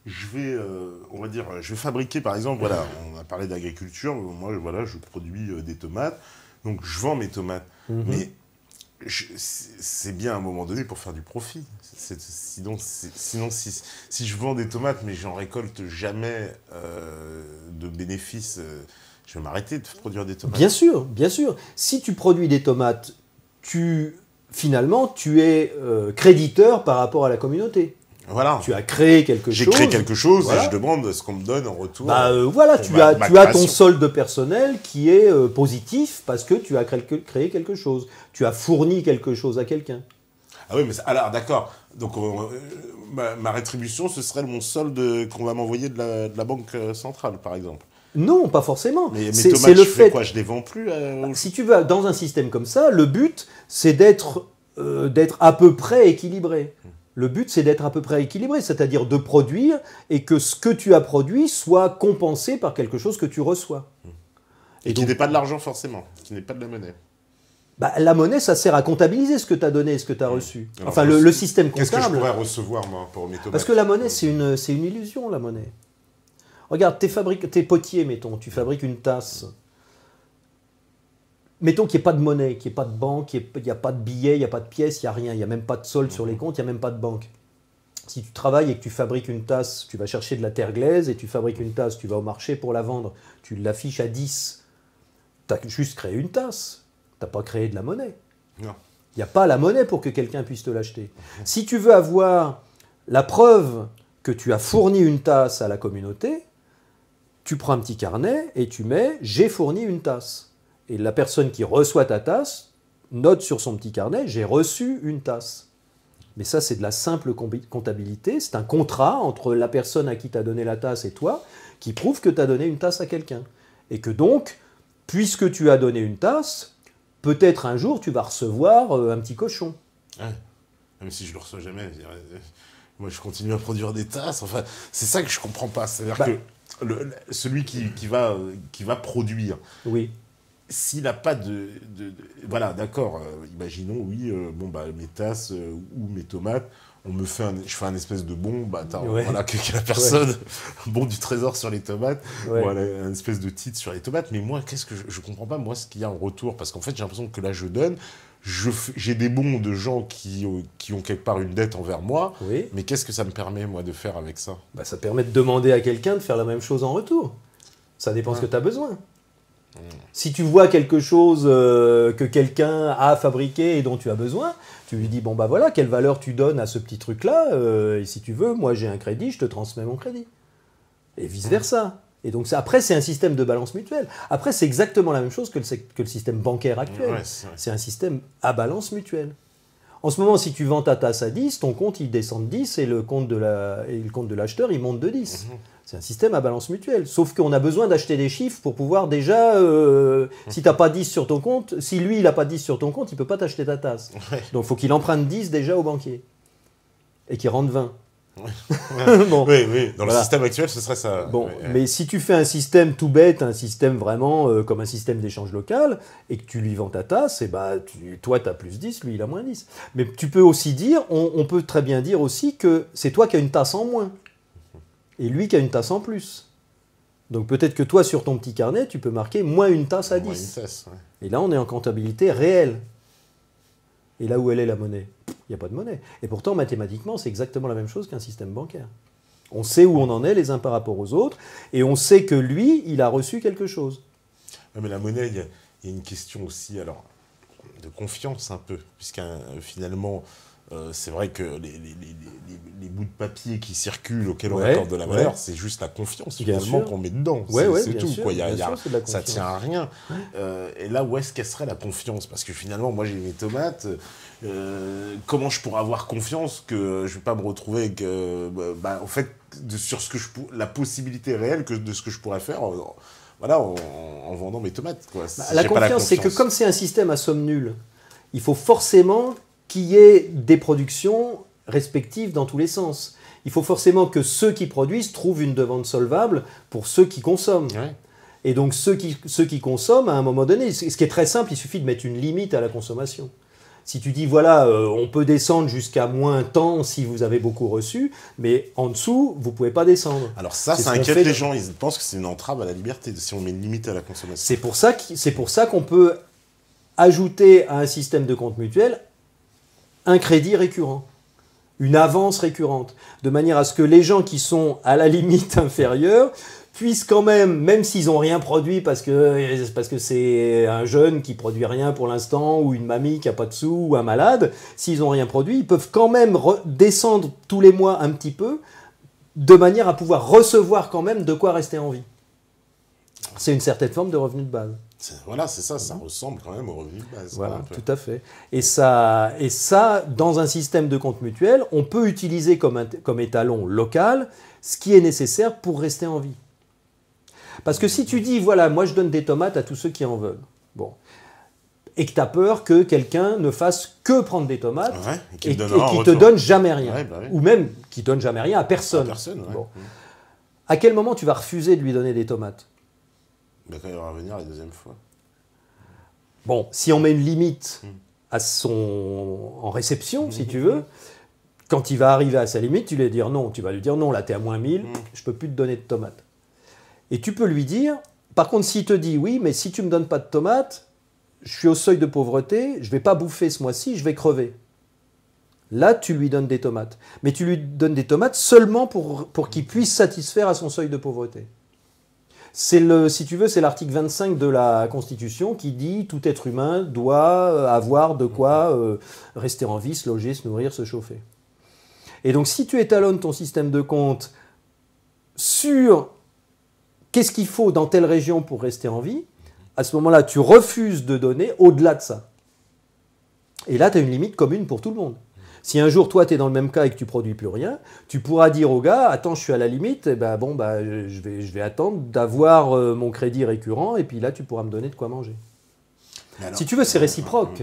je vais fabriquer, par exemple, voilà, on a parlé d'agriculture, moi, voilà, je produis des tomates, donc je vends mes tomates, mais c'est bien à un moment donné pour faire du profit. Sinon, si je vends des tomates, mais j'en récolte jamais de bénéfices, je vais m'arrêter de produire des tomates. Bien sûr, bien sûr. Si tu produis des tomates, finalement, tu es créditeur par rapport à la communauté. Voilà. Tu as créé quelque chose. J'ai créé quelque chose voilà. Et je demande ce qu'on me donne en retour. Voilà, tu as ton solde personnel qui est positif parce que tu as créé quelque chose. Tu as fourni quelque chose à quelqu'un. Ah oui, mais alors d'accord. Donc ma rétribution, ce serait mon solde qu'on va m'envoyer de la banque centrale, par exemple. Non, pas forcément. Mais mes tomates, je fais quoi? Je les vends plus Si tu vas dans un système comme ça, le but, c'est d'être à peu près équilibré. Le but, c'est d'être à peu près équilibré, c'est-à-dire de produire et que ce que tu as produit soit compensé par quelque chose que tu reçois. Et qui n'est pas de l'argent forcément, qui n'est pas de la monnaie. La monnaie, ça sert à comptabiliser ce que tu as donné et ce que tu as reçu. Alors, enfin, le système comptable... Qu'est-ce que je pourrais recevoir, moi, pour mes tomates? Parce que la monnaie, c'est une illusion, la monnaie. Regarde, t'es potier, mettons, tu fabriques une tasse. Mettons qu'il n'y ait pas de monnaie, qu'il n'y ait pas de banque, il n'y a pas de billets, il n'y a pas de pièces, il n'y a rien, il n'y a même pas de solde sur les comptes, il n'y a même pas de banque. Si tu travailles et que tu fabriques une tasse, tu vas chercher de la terre glaise et tu fabriques une tasse, tu vas au marché pour la vendre, tu l'affiches à 10. Tu as juste créé une tasse, tu n'as pas créé de la monnaie. Non. Il n'y a pas la monnaie pour que quelqu'un puisse te l'acheter. Si tu veux avoir la preuve que tu as fourni une tasse à la communauté, tu prends un petit carnet et tu mets « j'ai fourni une tasse ». Et la personne qui reçoit ta tasse note sur son petit carnet « j'ai reçu une tasse ». Mais ça, c'est de la simple comptabilité. C'est un contrat entre la personne à qui tu as donné la tasse et toi qui prouve que tu as donné une tasse à quelqu'un. Et que donc, puisque tu as donné une tasse, peut-être un jour, tu vas recevoir un petit cochon. Ouais. Même si je ne le reçois jamais. Moi, je continue à produire des tasses. Enfin, c'est ça que je ne comprends pas. C'est-à-dire que celui qui va produire... Oui. S'il n'a pas voilà, d'accord, imaginons, oui, mes tasses ou mes tomates, je fais un espèce de bon, voilà, que la personne, bon du trésor sur les tomates, voilà, un espèce de titre sur les tomates, mais moi, qu'est-ce que je comprends pas, moi, ce qu'il y a en retour, parce qu'en fait, j'ai l'impression que là, je donne, j'ai des bons de gens qui ont quelque part une dette envers moi, mais qu'est-ce que ça me permet, moi, de faire avec ça? Ça permet de demander à quelqu'un de faire la même chose en retour. Ça dépend ce que tu as besoin. Si tu vois quelque chose que quelqu'un a fabriqué et dont tu as besoin, tu lui dis, voilà, quelle valeur tu donnes à ce petit truc-là, et si tu veux, moi j'ai un crédit, je te transmets mon crédit. Et vice-versa. Et donc après, c'est un système de balance mutuelle. Après, c'est exactement la même chose que le système bancaire actuel. Ouais, c'est un système à balance mutuelle. En ce moment, si tu vends ta tasse à 10, ton compte il descend de 10 et le compte de l'acheteur il monte de 10. C'est un système à balance mutuelle. Sauf qu'on a besoin d'acheter des chiffres pour pouvoir déjà... si tu n'as pas 10 sur ton compte, si lui il n'a pas 10 sur ton compte, il ne peut pas t'acheter ta tasse. Donc il faut qu'il emprunte 10 déjà au banquier. Et qu'il rentre 20. Bon. Oui. Dans le système actuel, ce serait ça. Mais si tu fais un système tout bête, un système vraiment comme un système d'échange local, et que tu lui vends ta tasse, toi, tu as plus 10, lui, il a moins 10. Mais tu peux aussi dire, on peut très bien dire aussi que c'est toi qui as une tasse en moins, et lui qui a une tasse en plus. Donc peut-être que toi, sur ton petit carnet, tu peux marquer moins une tasse à 10. Une tasse, Et là, on est en comptabilité réelle. Et là où elle est la monnaie? Il n'y a pas de monnaie. Et pourtant, mathématiquement, c'est exactement la même chose qu'un système bancaire. On sait où on en est les uns par rapport aux autres, et on sait que lui, il a reçu quelque chose. Mais la monnaie, il y a une question aussi de confiance un peu, puisque finalement, c'est vrai que les bouts de papier qui circulent auxquels on accorde de la valeur, c'est juste la confiance finalement qu'on met dedans. C'est tout. Quoi. Ça tient à rien. Et là, où est-ce qu'elle serait la confiance? Parce que finalement, moi j'ai mes tomates. Comment je pourrais avoir confiance que je vais pas me retrouver avec, en fait, sur la possibilité réelle de ce que je pourrais faire en vendant mes tomates. Quoi. La confiance, c'est que comme c'est un système à somme nulle, il faut forcément qu'il y ait des productions respectives dans tous les sens. Il faut forcément que ceux qui produisent trouvent une demande solvable pour ceux qui consomment. Ouais. Et donc ceux qui consomment, à un moment donné, ce qui est très simple, il suffit de mettre une limite à la consommation. Si tu dis, voilà, on peut descendre jusqu'à moins tant si vous avez beaucoup reçu, mais en dessous, vous ne pouvez pas descendre. Alors ça inquiète les gens. Ils pensent que c'est une entrave à la liberté si on met une limite à la consommation. C'est pour ça qu'on peut ajouter à un système de compte mutuel un crédit récurrent, une avance récurrente, de manière à ce que les gens qui sont à la limite inférieure puissent quand même s'ils n'ont rien produit parce que c'est un jeune qui produit rien pour l'instant, ou une mamie qui n'a pas de sous, ou un malade, s'ils n'ont rien produit, ils peuvent quand même descendre tous les mois un petit peu, de manière à pouvoir recevoir quand même de quoi rester en vie. C'est une certaine forme de revenu de base. Voilà, c'est ça, ça ressemble quand même au revenu de base. Voilà, tout à fait. Et ça, dans un système de compte mutuel, on peut utiliser comme étalon local ce qui est nécessaire pour rester en vie. Parce que si tu dis, voilà, moi je donne des tomates à tous ceux qui en veulent, bon, et que tu as peur que quelqu'un ne fasse que prendre des tomates et qui te donne jamais rien, ou même qui donne jamais rien à personne. Bon. À quel moment tu vas refuser de lui donner des tomates? Quand il va revenir la deuxième fois. Bon, si on met une limite en réception, si tu veux, quand il va arriver à sa limite, tu vas lui dire non, là tu es à moins 1000, je ne peux plus te donner de tomates. Et tu peux lui dire, par contre, s'il te dit oui, mais si tu ne me donnes pas de tomates, je suis au seuil de pauvreté, je ne vais pas bouffer ce mois-ci, je vais crever. Là, tu lui donnes des tomates. Mais tu lui donnes des tomates seulement pour qu'il puisse satisfaire à son seuil de pauvreté. Si tu veux, c'est l'article 25 de la Constitution qui dit tout être humain doit avoir de quoi rester en vie, se loger, se nourrir, se chauffer. Et donc, si tu étalonnes ton système de compte sur qu'est-ce qu'il faut dans telle région pour rester en vie, à ce moment-là, tu refuses de donner au-delà de ça. Et là, tu as une limite commune pour tout le monde. Si un jour, toi, tu es dans le même cas et que tu ne produis plus rien, tu pourras dire au gars, attends, je suis à la limite, je vais attendre d'avoir mon crédit récurrent, et puis là, tu pourras me donner de quoi manger. Alors, si tu veux, c'est réciproque.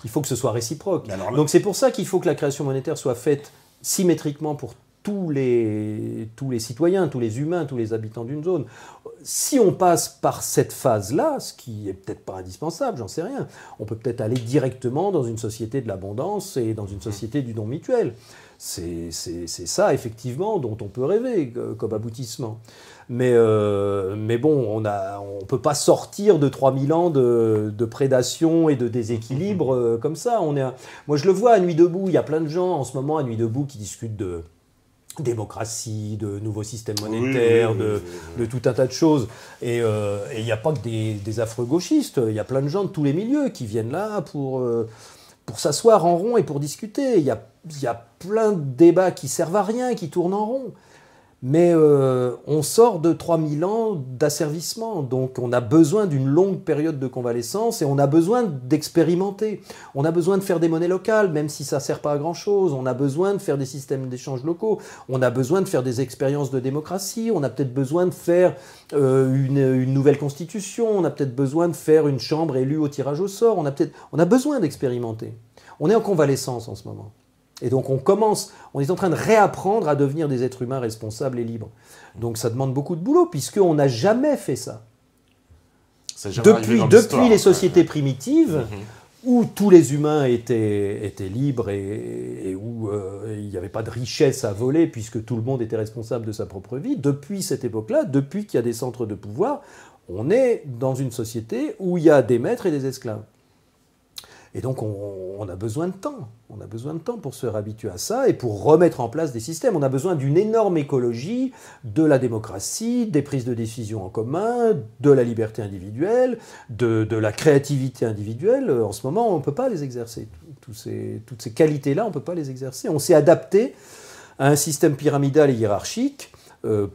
Il faut que ce soit réciproque. Donc c'est pour ça qu'il faut que la création monétaire soit faite symétriquement pour tous les citoyens, tous les humains, tous les habitants d'une zone. Si on passe par cette phase-là, ce qui est peut-être pas indispensable, j'en sais rien, on peut peut-être aller directement dans une société de l'abondance et dans une société du don mutuel. C'est ça, effectivement, dont on peut rêver comme aboutissement. Mais bon, on ne peut pas sortir de 3000 ans de prédation et de déséquilibre comme ça. Moi, je le vois à Nuit debout, il y a plein de gens en ce moment à Nuit debout qui discutent de démocratie, de nouveaux systèmes monétaires, de tout un tas de choses. Et il n'y a pas que des affreux gauchistes, il y a plein de gens de tous les milieux qui viennent là pour s'asseoir en rond et pour discuter. Il y a plein de débats qui servent à rien, qui tournent en rond. Mais on sort de 3000 ans d'asservissement, donc on a besoin d'une longue période de convalescence et on a besoin d'expérimenter. On a besoin de faire des monnaies locales, même si ça ne sert pas à grand-chose. On a besoin de faire des systèmes d'échange locaux. On a besoin de faire des expériences de démocratie. On a peut-être besoin de faire une nouvelle constitution. On a peut-être besoin de faire une chambre élue au tirage au sort. On a besoin d'expérimenter. On est en convalescence en ce moment. Et donc on est en train de réapprendre à devenir des êtres humains responsables et libres. Donc ça demande beaucoup de boulot, puisqu'on n'a jamais fait ça. Depuis les sociétés primitives, où tous les humains étaient libres et où il n'y avait pas de richesse à voler, puisque tout le monde était responsable de sa propre vie, depuis cette époque-là, depuis qu'il y a des centres de pouvoir, on est dans une société où il y a des maîtres et des esclaves. Et donc, on a besoin de temps. On a besoin de temps pour se réhabituer à ça et pour remettre en place des systèmes. On a besoin d'une énorme écologie, de la démocratie, des prises de décision en commun, de la liberté individuelle, de la créativité individuelle. En ce moment, on ne peut pas les exercer, toutes ces qualités-là, on ne peut pas les exercer. On s'est adapté à un système pyramidal et hiérarchique,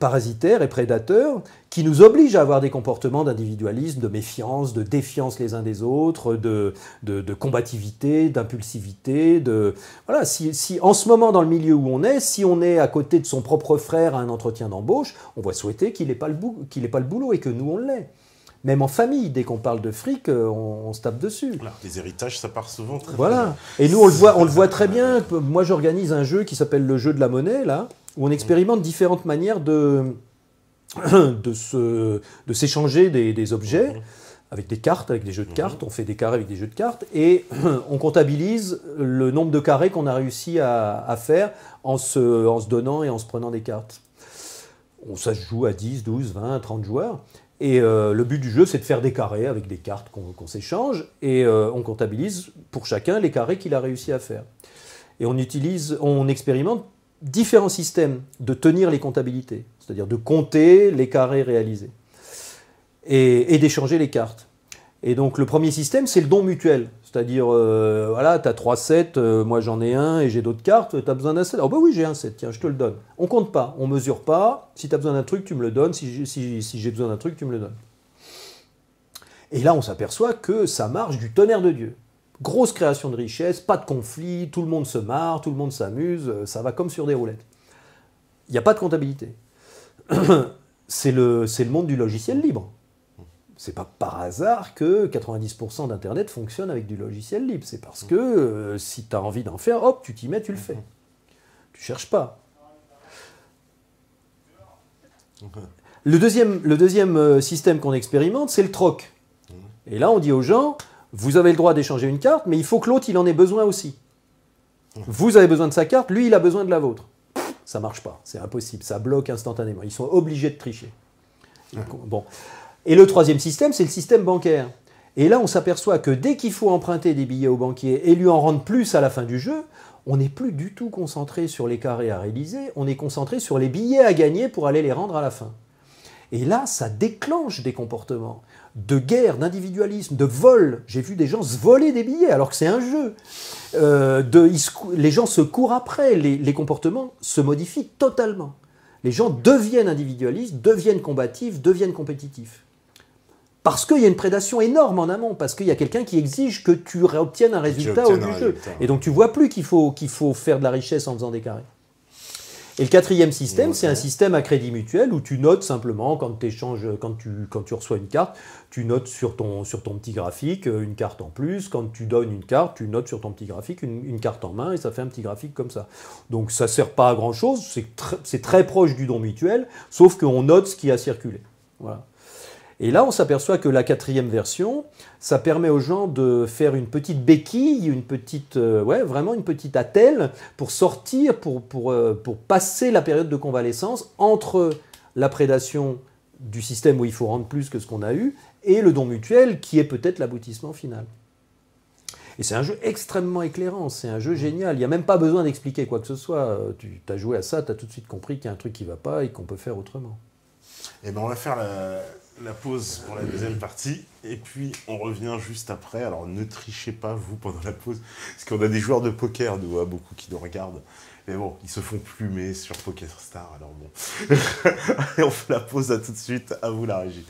parasitaire et prédateur, qui nous oblige à avoir des comportements d'individualisme, de méfiance, de défiance les uns des autres, de combativité, d'impulsivité. Voilà, si en ce moment, dans le milieu où on est, si on est à côté de son propre frère à un entretien d'embauche, on va souhaiter qu'il n'ait pas le boulot et que nous, on l'ait. Même en famille, dès qu'on parle de fric, on se tape dessus. Voilà, les héritages, ça part souvent très Voilà. Et nous, on le voit très bien. Moi, j'organise un jeu qui s'appelle le jeu de la monnaie, là, où on expérimente différentes manières de s'échanger des objets avec des cartes, avec des jeux de cartes. On fait des carrés avec des jeux de cartes et on comptabilise le nombre de carrés qu'on a réussi à faire en se donnant et en se prenant des cartes. Ça se joue à 10, 12, 20, 30 joueurs. Et le but du jeu, c'est de faire des carrés avec des cartes qu'on s'échange et on comptabilise pour chacun les carrés qu'il a réussi à faire. Et on expérimente différents systèmes de tenir les comptabilités, c'est-à-dire de compter les carrés réalisés et d'échanger les cartes. Et donc le premier système, c'est le don mutuel. C'est-à-dire, voilà, tu as 3 sets, moi j'en ai un et j'ai d'autres cartes, tu as besoin d'un set. Oh bah oui, j'ai un set, tiens, je te le donne. On compte pas, on mesure pas. Si tu as besoin d'un truc, tu me le donnes. Si j'ai besoin d'un truc, tu me le donnes. Et là, on s'aperçoit que ça marche du tonnerre de Dieu. Grosse création de richesse, pas de conflit, tout le monde se marre, tout le monde s'amuse, ça va comme sur des roulettes. Il n'y a pas de comptabilité. C'est le monde du logiciel libre. C'est pas par hasard que 90% d'Internet fonctionne avec du logiciel libre. C'est parce que si tu as envie d'en faire, hop, tu t'y mets, tu le fais. Tu cherches pas. Le deuxième système qu'on expérimente, c'est le troc. Et là, on dit aux gens, vous avez le droit d'échanger une carte, mais il faut que l'autre, il en ait besoin aussi. Vous avez besoin de sa carte, lui, il a besoin de la vôtre. Ça marche pas, c'est impossible, ça bloque instantanément. Ils sont obligés de tricher. Bon. Et le troisième système, c'est le système bancaire. Et là, on s'aperçoit que dès qu'il faut emprunter des billets au banquier et lui en rendre plus à la fin du jeu, on n'est plus du tout concentré sur les carrés à réaliser, on est concentré sur les billets à gagner pour aller les rendre à la fin. Et là, ça déclenche des comportements de guerre, d'individualisme, de vol. J'ai vu des gens se voler des billets alors que c'est un jeu. Les gens se courent après, les comportements se modifient totalement. Les gens deviennent individualistes, deviennent combatifs, deviennent compétitifs. Parce qu'il y a une prédation énorme en amont, parce qu'il y a quelqu'un qui exige que tu obtiennes un résultat au du jeu. Et donc tu ne vois plus qu'il faut faire de la richesse en faisant des carrés. Et le quatrième système, c'est un système à crédit mutuel où tu notes simplement, quand tu reçois une carte, tu notes sur ton petit graphique une carte en plus. Quand tu donnes une carte, tu notes sur ton petit graphique une carte en main et ça fait un petit graphique comme ça. Donc ça ne sert pas à grand-chose, c'est très proche du don mutuel, sauf qu'on note ce qui a circulé. Voilà. Et là, on s'aperçoit que la quatrième version, ça permet aux gens de faire une petite béquille, vraiment une petite attelle pour sortir, pour passer la période de convalescence entre la prédation du système où il faut rendre plus que ce qu'on a eu et le don mutuel qui est peut-être l'aboutissement final. Et c'est un jeu extrêmement éclairant, c'est un jeu génial. Il n'y a même pas besoin d'expliquer quoi que ce soit. Tu as joué à ça, tu as tout de suite compris qu'il y a un truc qui ne va pas et qu'on peut faire autrement. Eh ben on va faire la pause pour la deuxième partie, et puis on revient juste après. Alors ne trichez pas, vous, pendant la pause, parce qu'on a des joueurs de poker, beaucoup qui nous regardent. Mais bon, ils se font plumer sur PokerStars, alors bon. Allez, on fait la pause, à tout de suite, à vous la régie.